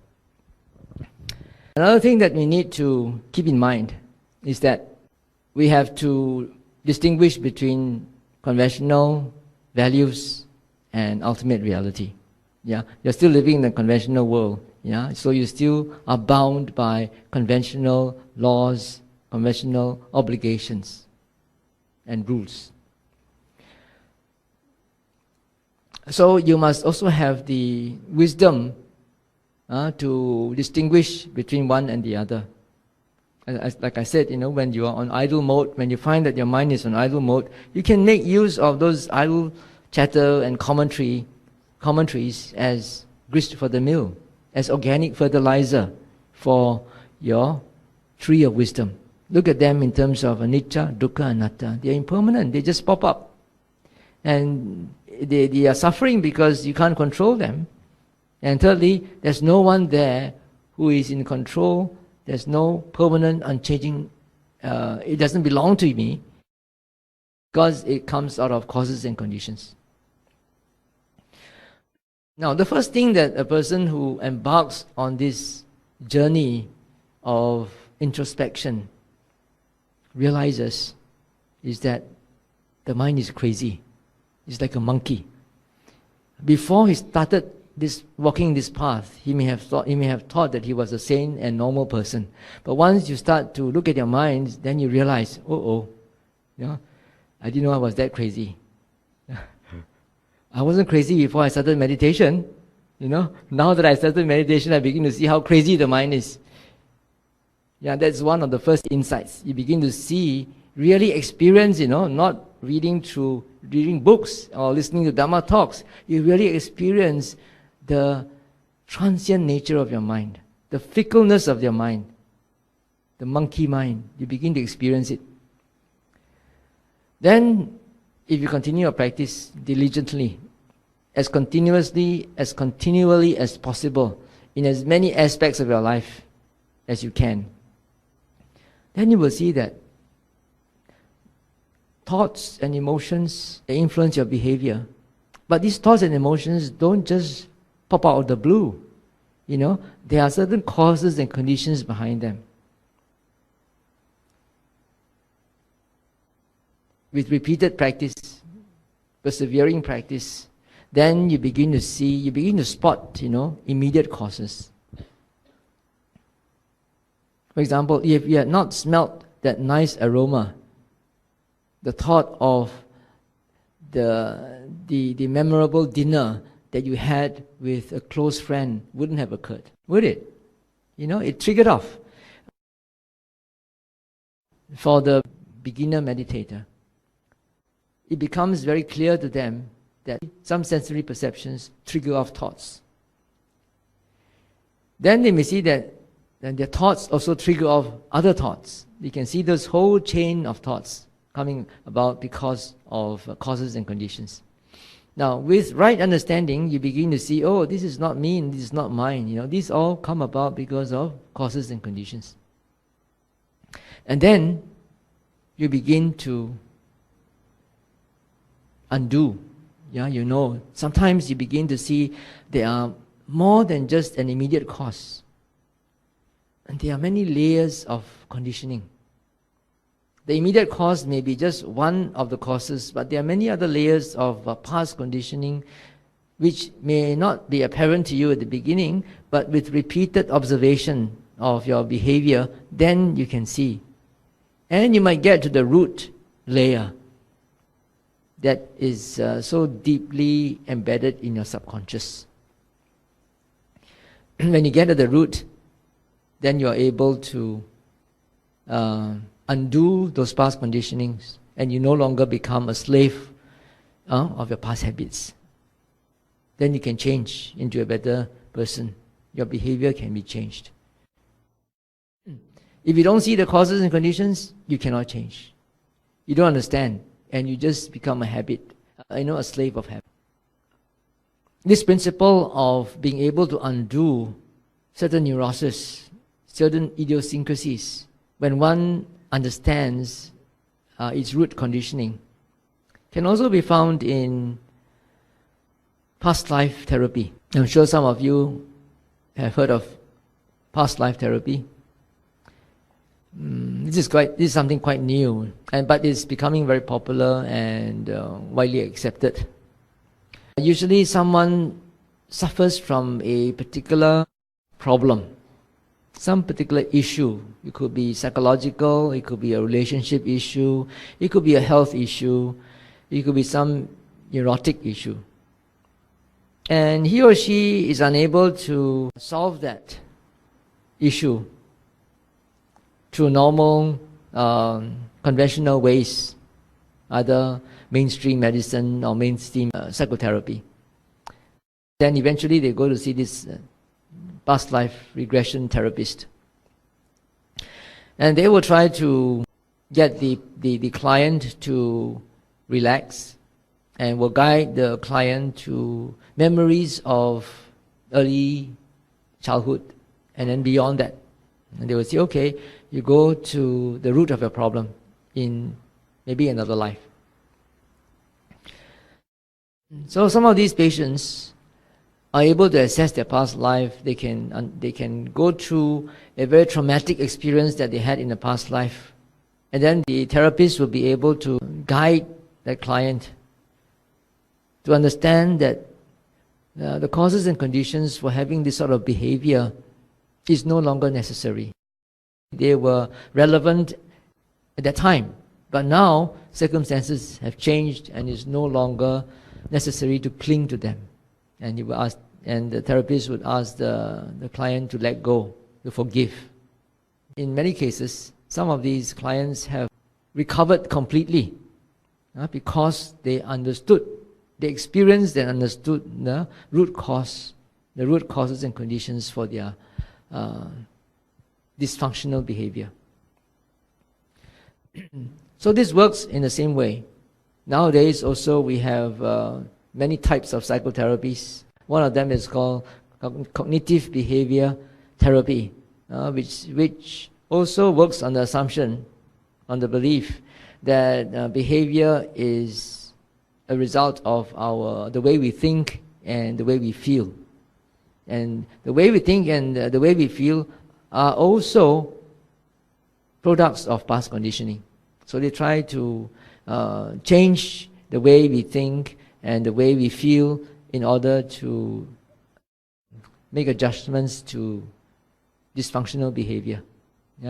Speaker 1: Another thing that we need to keep in mind is that we have to distinguish between conventional values and ultimate reality. Yeah, you're still living in the conventional world. Yeah, so you still are bound by conventional laws, conventional obligations, and rules. So you must also have the wisdom to distinguish between one and the other. Like I said, when you are on idle mode, when you find that your mind is on idle mode, you can make use of those idle chatter and commentaries as grist for the mill, as organic fertilizer for your tree of wisdom. Look at them in terms of anicca, dukkha, anatta. They are impermanent. They just pop up. And they are suffering because you can't control them. And thirdly, there's no one there who is in control. There's no permanent, unchanging, it doesn't belong to me because it comes out of causes and conditions. Now, the first thing that a person who embarks on this journey of introspection realizes is that the mind is crazy. It's like a monkey. Before he started walking this path, he may have thought that he was a sane and normal person. But once you start to look at your mind, then you realize, I didn't know I was that crazy. I wasn't crazy before I started meditation. Now that I started meditation, I begin to see how crazy the mind is. Yeah, that's one of the first insights. You begin to see, really experience, not reading books or listening to Dhamma talks. You really experience the transient nature of your mind, the fickleness of your mind, the monkey mind. You begin to experience it. Then, if you continue your practice diligently, as continually as possible, in as many aspects of your life as you can, then you will see that thoughts and emotions, they influence your behavior. But these thoughts and emotions don't just pop out of the blue. There are certain causes and conditions behind them. With repeated practice, persevering practice, then you begin to spot, immediate causes. For example, if you had not smelt that nice aroma, the thought of the memorable dinner that you had with a close friend wouldn't have occurred, would it? It triggered off. For the beginner meditator, it becomes very clear to them that some sensory perceptions trigger off thoughts. Then they may see that their thoughts also trigger off other thoughts. You can see this whole chain of thoughts coming about because of causes and conditions. Now, with right understanding, you begin to see, oh, this is not me and this is not mine. These all come about because of causes and conditions. And then you begin to undo. Sometimes you begin to see there are more than just an immediate cause. And there are many layers of conditioning. The immediate cause may be just one of the causes, but there are many other layers of past conditioning which may not be apparent to you at the beginning, but with repeated observation of your behavior, then you can see. And you might get to the root layer that is so deeply embedded in your subconscious. When you get to the root, then you are able to undo those past conditionings, and you no longer become a slave of your past habits. Then you can change into a better person. Your behavior can be changed. If you don't see the causes and conditions, you cannot change. You don't understand, and you just become a habit, a slave of habit. This principle of being able to undo certain neuroses, certain idiosyncrasies, when one understands its root conditioning, can also be found in past life therapy. I'm sure some of you have heard of past life therapy. This is something quite new, but it's becoming very popular and widely accepted. Usually someone suffers from a particular problem, some particular issue. It could be psychological, it could be a relationship issue, it could be a health issue, it could be some neurotic issue. And he or she is unable to solve that issue through normal, conventional ways, either mainstream medicine or mainstream psychotherapy. Then eventually they go to see this past life regression therapist. And they will try to get the client to relax, and will guide the client to memories of early childhood and then beyond that. And they will say, okay, you go to the root of your problem in maybe another life. So some of these patients are able to assess their past life. They can go through a very traumatic experience that they had in the past life. And then the therapist will be able to guide that client to understand that the causes and conditions for having this sort of behavior is no longer necessary. They were relevant at that time, but now circumstances have changed and it's no longer necessary to cling to them. And he will ask, and the therapist would ask the client to let go, to forgive. In many cases, some of these clients have recovered completely because they understood, they experienced and understood the root causes and conditions for their dysfunctional behavior. So this works in the same way. Nowadays also we have many types of psychotherapies. One of them is called cognitive behavior therapy, which also works on the assumption, on the belief that behavior is a result of the way we think and the way we feel. And the way we think and the way we feel are also products of past conditioning. So they try to change the way we think and the way we feel in order to make adjustments to dysfunctional behavior,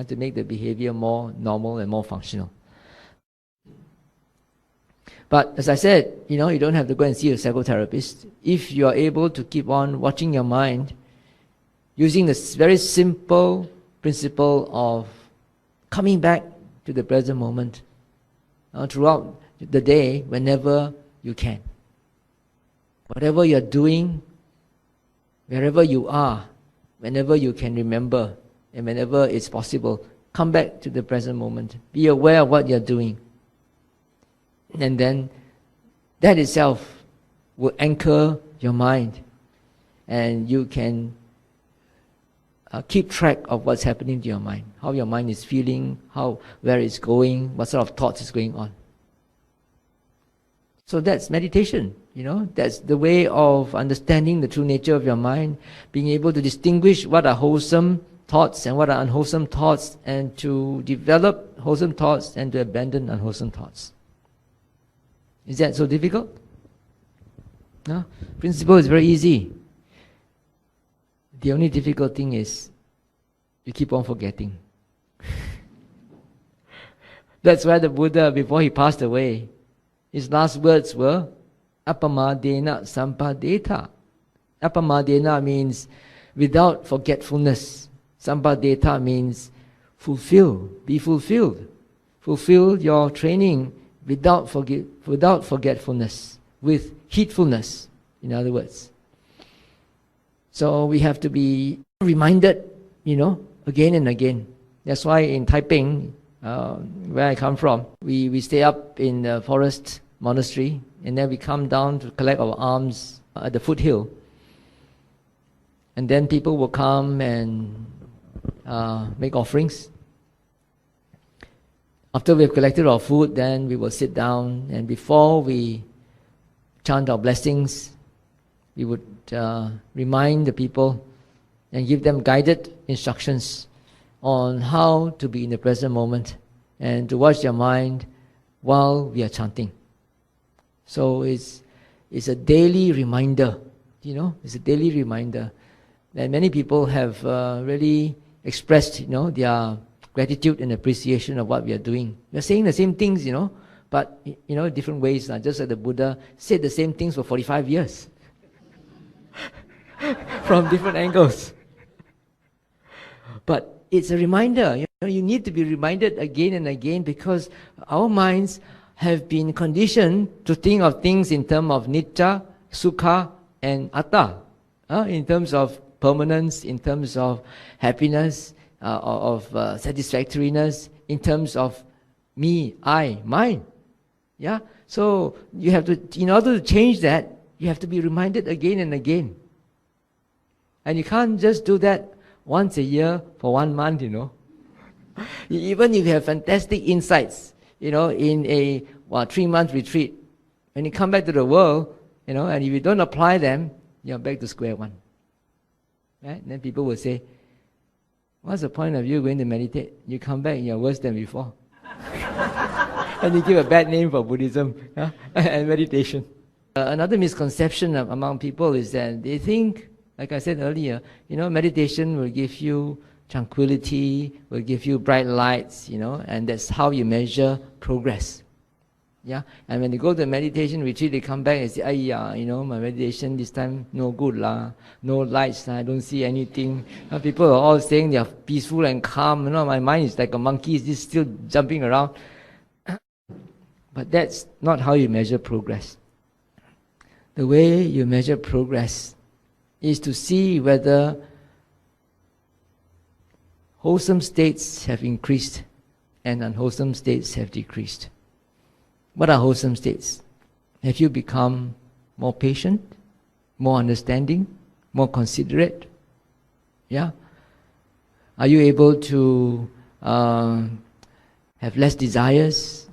Speaker 1: to make the behavior more normal and more functional. But as I said, you don't have to go and see a psychotherapist. If you are able to keep on watching your mind using this very simple principle of coming back to the present moment throughout the day whenever you can. Whatever you're doing, wherever you are, whenever you can remember and whenever it's possible, come back to the present moment. Be aware of what you're doing. And then that itself will anchor your mind, and you can keep track of what's happening to your mind, how your mind is feeling, where it's going, what sort of thoughts is going on. So that's meditation, that's the way of understanding the true nature of your mind, being able to distinguish what are wholesome thoughts and what are unwholesome thoughts, and to develop wholesome thoughts and to abandon unwholesome thoughts. Is that so difficult? No? Principle is very easy. The only difficult thing is you keep on forgetting. That's why the Buddha, before he passed away, his last words were Appamadena sampadeta. Appamadena means without forgetfulness. Sampadeta means fulfill, be fulfilled. Fulfill your training without forgetfulness, with heedfulness, in other words. So we have to be reminded, again and again. That's why in Taiping, where I come from, we stay up in the forest monastery, and then we come down to collect our alms at the foothill. And then people will come and make offerings. After we've collected our food, then we will sit down, and before we chant our blessings, we would remind the people and give them guided instructions on how to be in the present moment and to watch their mind while we are chanting. So it's a daily reminder, it's a daily reminder. And many people have really expressed, their gratitude and appreciation of what we are doing. We are saying the same things, but different ways. Just like the Buddha said the same things for 45 years from different angles. But it's a reminder. You need to be reminded again and again, because our minds have been conditioned to think of things in terms of nitya, sukha, and atta, in terms of permanence, in terms of happiness, of satisfactoriness, in terms of me, I, mine. Yeah. So you have to, in order to change that, you have to be reminded again and again. And you can't just do that once a year for 1 month, Even if you have fantastic insights, in a 3-month retreat, when you come back to the world, and if you don't apply them, you're back to square one. Right? And then people will say, what's the point of you going to meditate? You come back and you're worse than before. And you give a bad name for Buddhism and meditation. Another misconception among people is that they think, like I said earlier, meditation will give you tranquility, will give you bright lights, and that's how you measure progress. Yeah, and when they go to a meditation retreat, they come back and say, my meditation this time no good lah, no lights, I don't see anything. People are all saying they are peaceful and calm. My mind is like a monkey, it's just still jumping around. But that's not how you measure progress. The way you measure progress is to see whether wholesome states have increased and unwholesome states have decreased. What are wholesome states? Have you become more patient, more understanding, more considerate? Yeah? Are you able to have less desires?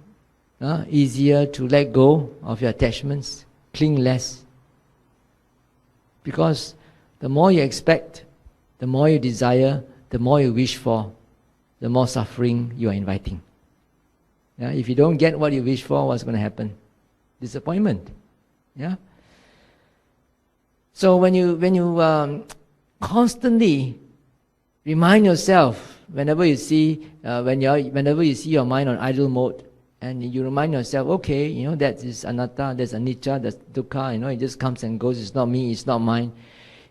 Speaker 1: Easier to let go of your attachments? Cling less? Because the more you expect, the more you desire, the more you wish for, the more suffering you are inviting. Yeah? If you don't get what you wish for, what's going to happen? Disappointment. Yeah. So when you constantly remind yourself whenever you see your mind on idle mode, and you remind yourself, okay, that is anatta, that's anicca, that's dukkha, it just comes and goes. It's not me, it's not mine.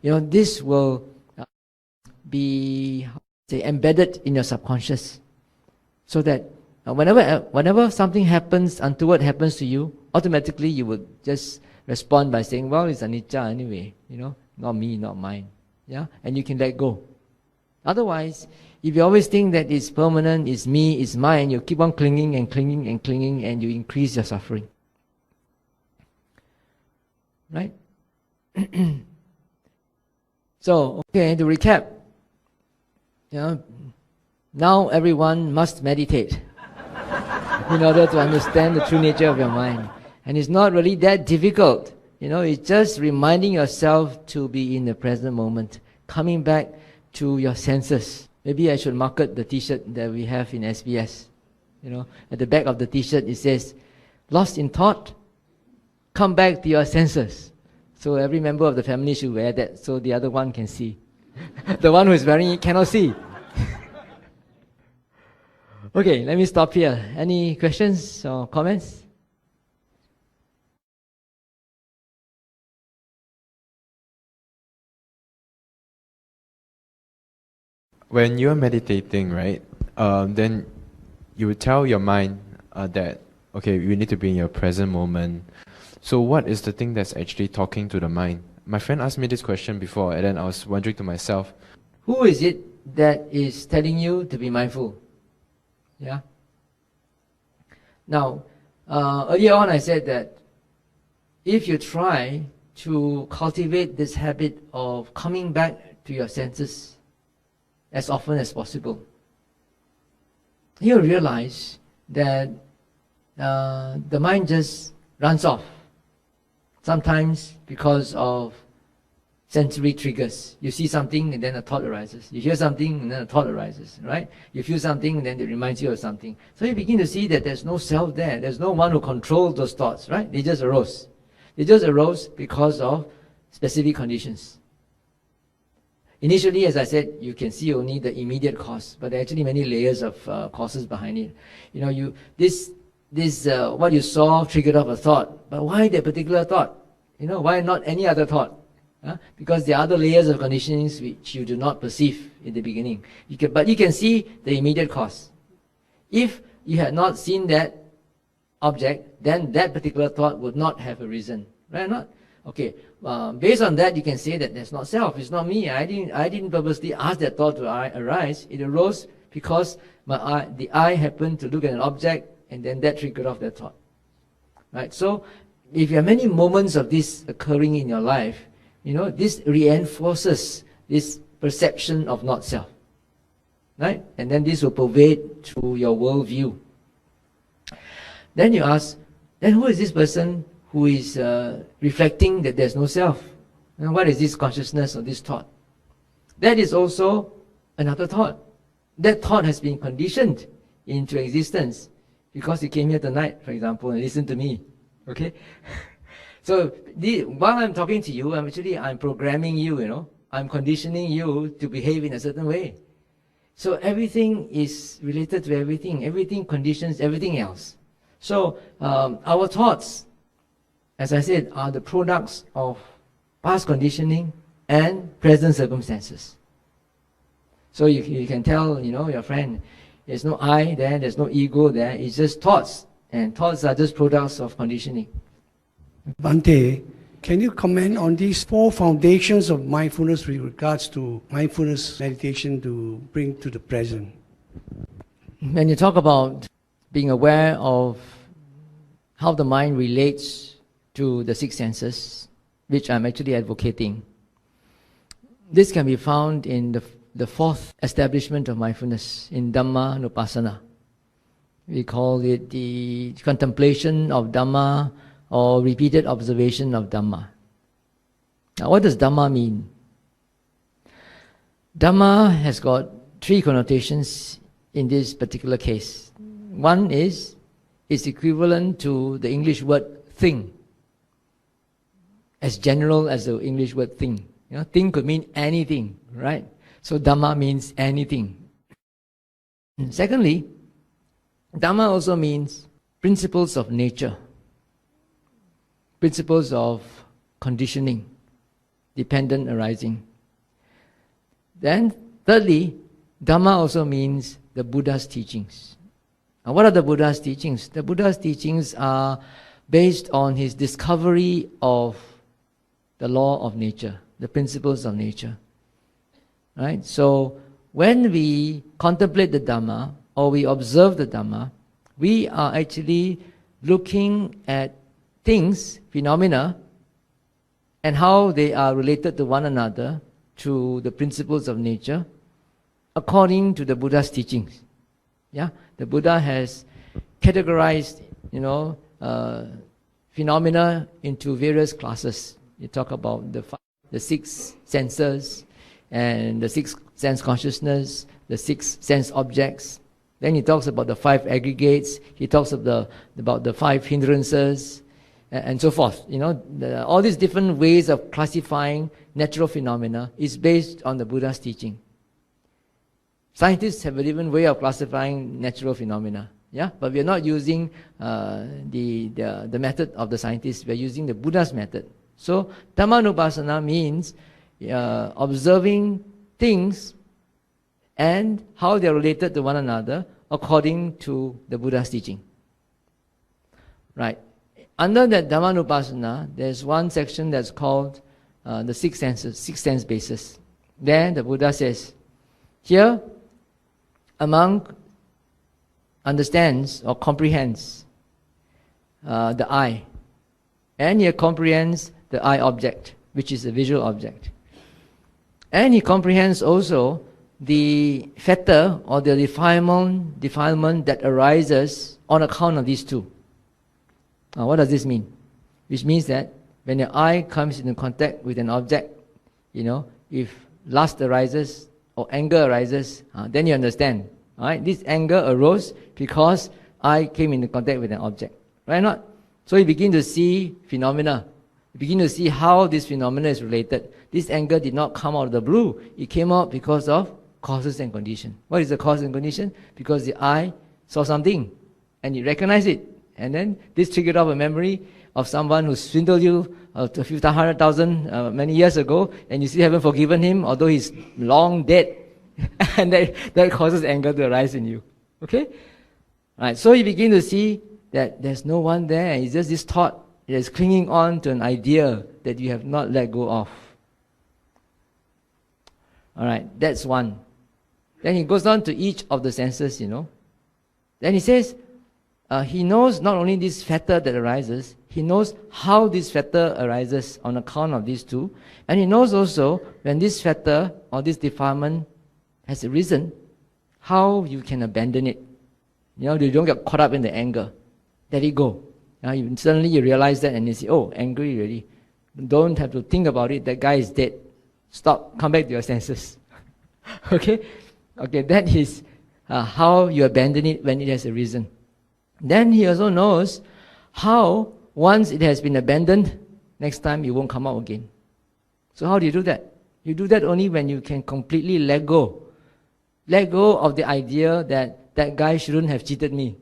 Speaker 1: This will be embedded in your subconscious, so that whenever something untoward happens to you, automatically you would just respond by saying, well, it's anicca anyway, not me, not mine. Yeah, and you can let go. Otherwise, if you always think that it's permanent, it's me, it's mine, you keep on clinging and clinging and clinging, and you increase your suffering. Right? So, okay, to recap. Now everyone must meditate in order to understand the true nature of your mind. And it's not really that difficult. It's just reminding yourself to be in the present moment, coming back to your senses. Maybe I should market the t-shirt that we have in SBS. At the back of the t-shirt it says, lost in thought, come back to your senses. So every member of the family should wear that so the other one can see. The one who is wearing it cannot see. Okay, let me stop here. Any questions or comments?
Speaker 2: When you're meditating, right, then you would tell your mind that, okay, you need to be in your present moment. So what is the thing that's actually talking to the mind? My friend asked me this question before, and then I was wondering to myself,
Speaker 1: who is it that is telling you to be mindful? Yeah. Now, earlier on I said that if you try to cultivate this habit of coming back to your senses as often as possible, you'll realize that the mind just runs off. Sometimes because of sensory triggers. You see something and then a thought arises. You hear something and then a thought arises, right? You feel something and then it reminds you of something. So you begin to see that there's no self there. There's no one who controls those thoughts, right? They just arose. They just arose because of specific conditions. Initially, as I said, you can see only the immediate cause, but there are actually many layers of causes behind it. What you saw triggered off a thought, but why that particular thought? Why not any other thought? Because there are other layers of conditionings which you do not perceive in the beginning. But you can see the immediate cause. If you had not seen that object, then that particular thought would not have arisen, right or not? Okay, based on that, you can say that that's not self, it's not me. I didn't purposely ask that thought to arise. It arose because the eye happened to look at an object, and then that triggered off that thought. Right? So, if you have many moments of this occurring in your life, this reinforces this perception of not self. Right? And then this will pervade through your worldview. Then you ask, then who is this person who is reflecting that there's no self? And what is this consciousness or this thought? That is also another thought. That thought has been conditioned into existence because you came here tonight, for example, and listened to me. Okay? So while I'm talking to you, I'm programming you, I'm conditioning you to behave in a certain way. So everything is related to everything. Everything conditions everything else. So our thoughts, as I said, are the products of past conditioning and present circumstances. So you can tell, your friend, there's no I there, there's no ego there, it's just thoughts. And thoughts are just products of conditioning.
Speaker 3: Bhante, can you comment on these 4 foundations of mindfulness with regards to mindfulness meditation to bring to the present?
Speaker 1: When you talk about being aware of how the mind relates to the six senses, which I'm actually advocating. This can be found in the fourth establishment of mindfulness, in Dhamma Nupassana. We call it the contemplation of Dhamma or repeated observation of Dhamma. Now, what does Dhamma mean? Dhamma has got three connotations in this particular case. One is, it's equivalent to the English word thing, as general as the English word thing. You know, thing could mean anything, right? So Dhamma means anything. And secondly, Dhamma also means principles of nature, principles of conditioning, dependent arising. Then thirdly, Dhamma also means the Buddha's teachings. Now, what are the Buddha's teachings? The Buddha's teachings are based on his discovery of the law of nature, the principles of nature. Right? So when we contemplate the Dhamma or we observe the Dhamma, we are actually looking at things, phenomena, and how they are related to one another through the principles of nature according to the Buddha's teachings. Yeah, the Buddha has categorized, phenomena into various classes. You talk about the six senses and the six sense consciousness, the six sense objects. Then he talks about the five aggregates. He talks about the five hindrances, and so forth. All these different ways of classifying natural phenomena is based on the Buddha's teaching. Scientists have a different way of classifying natural phenomena. Yeah, but we are not using the method of the scientists. We are using the Buddha's method. So Dhammanupassana means observing things and how they are related to one another according to the Buddha's teaching. Right. Under that Dhammanupassana, there's one section that's called the six senses, six sense bases. There the Buddha says, here a monk understands or comprehends the eye, and he comprehends the eye object, which is a visual object. And he comprehends also the fetter or the defilement that arises on account of these two. Now, what does this mean? Which means that when your eye comes into contact with an object, if lust arises or anger arises, then you understand. Right? This anger arose because I came into contact with an object. Right or not? So you begin to see phenomena. You begin to see how this phenomena is related. This anger did not come out of the blue. It came out because of causes and condition. What is the cause and condition? Because the eye saw something and it recognized it. And then this triggered off a memory of someone who swindled you a few 100,000 many years ago, and you still haven't forgiven him, although he's long dead. And that causes anger to arise in you. Okay? Right. So you begin to see that there's no one there. It's just this thought that is clinging on to an idea that you have not let go of. Alright, that's one. Then he goes on to each of the senses, Then he says, he knows not only this fetter that arises, he knows how this fetter arises on account of these two, and he knows also when this fetter or this defilement has arisen, how you can abandon it. You don't get caught up in the anger. Let it go. Suddenly you realize that and you say, oh, angry already. Don't have to think about it. That guy is dead. Stop. Come back to your senses. Okay, that is how you abandon it when it has arisen. Then he also knows how once it has been abandoned, next time it won't come out again. So how do you do that? You do that only when you can completely let go. Let go of the idea that guy shouldn't have cheated me.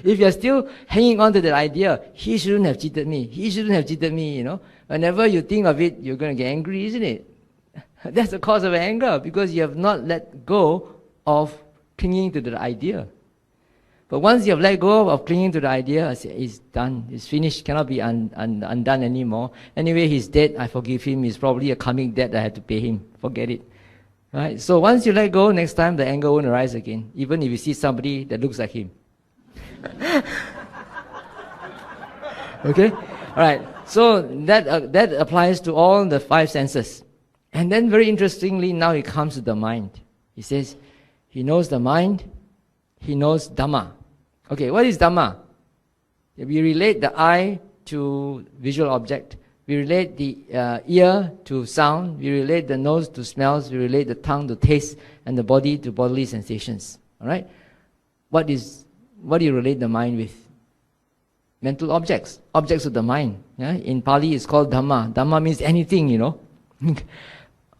Speaker 1: If you're still hanging on to that idea, he shouldn't have cheated me. He shouldn't have cheated me, Whenever you think of it, you're going to get angry, isn't it? That's the cause of anger, because you have not let go of clinging to the idea. But once you have let go of clinging to the idea, it's done, it's finished, cannot be undone anymore. Anyway, he's dead, I forgive him. He's probably a karmic debt I had to pay him. Forget it. Right? So once you let go, next time the anger won't arise again, even if you see somebody that looks like him. Okay? Alright, so that applies to all the five senses. And then very interestingly, now it comes to the mind. He says, he knows the mind, he knows Dhamma. Okay, what is Dhamma? We relate the eye to visual object. We relate the ear to sound. We relate the nose to smells. We relate the tongue to taste, and the body to bodily sensations. All right. What do you relate the mind with? Mental objects, objects of the mind. Yeah? In Pali, it's called Dhamma. Dhamma means anything, you know.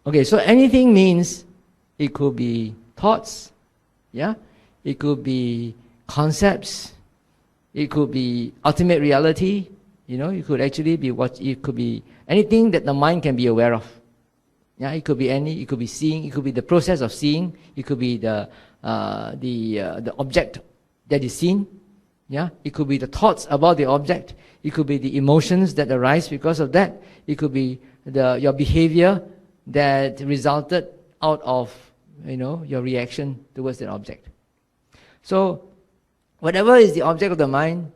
Speaker 1: Okay, so anything means it could be thoughts, yeah. It could be concepts. It could be ultimate reality. You know, it could actually be it could be anything that the mind can be aware of. Yeah, it could be it could be seeing, it could be the process of seeing, it could be the object that is seen. Yeah, it could be the thoughts about the object, it could be the emotions that arise because of that, it could be your behavior that resulted out of, you know, your reaction towards that object. So whatever is the object of the mind,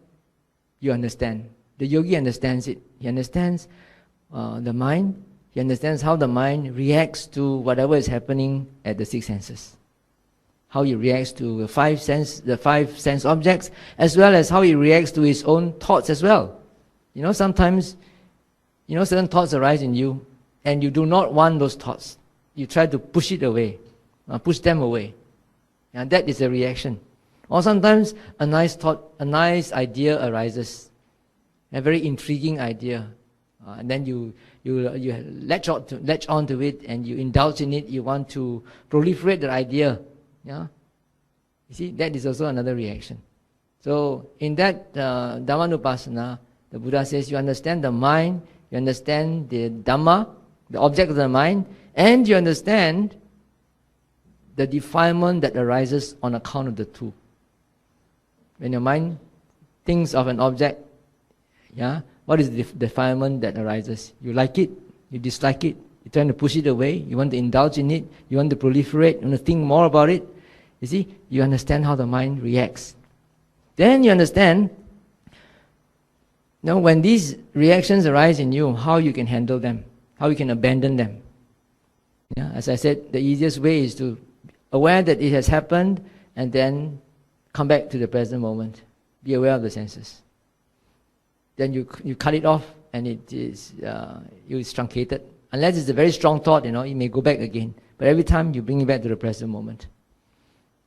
Speaker 1: you understand. The yogi understands it. He understands the mind. He understands how the mind reacts to whatever is happening at the six senses. How he reacts to the five sense objects, as well as how he reacts to his own thoughts as well. You know, sometimes, you know, certain thoughts arise in you, and you do not want those thoughts. You try to push it away, push them away. And that is a reaction. Or sometimes a nice thought, a nice idea arises. A very intriguing idea, and then you latch onto it, and you indulge in it. You want to proliferate the idea. Yeah, you see, that is also another reaction. So in that Dhammanupassana, the Buddha says you understand the mind, you understand the Dhamma, the object of the mind, and you understand the defilement that arises on account of the two. When your mind thinks of an object, yeah, what is the defilement that arises? You like it, you dislike it, you're trying to push it away, you want to indulge in it, you want to proliferate, you want to think more about it. You see, you understand how the mind reacts. Then you understand, now when these reactions arise in you, how you can handle them, how you can abandon them. Yeah, as I said, the easiest way is to aware that it has happened and then come back to the present moment. Be aware of the senses. Then you cut it off, and it is truncated. Unless it's a very strong thought, you know, it may go back again. But every time you bring it back to the present moment.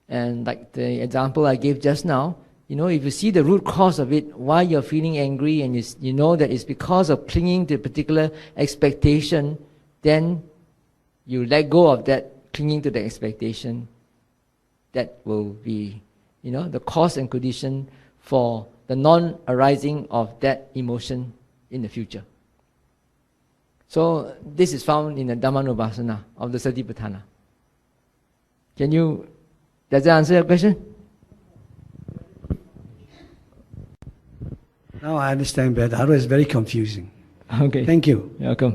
Speaker 1: And like the example I gave just now, you know, if you see the root cause of it, why you're feeling angry, and you know that it's because of clinging to a particular expectation, then you let go of that clinging to the expectation. That will be, you know, the cause and condition for the non-arising of that emotion in the future. So this is found in the Dhammanupassana of the Satipatthana. Does that answer your question?
Speaker 3: Now I understand better. Otherwise it's very confusing.
Speaker 1: Okay.
Speaker 3: Thank you.
Speaker 1: You're welcome.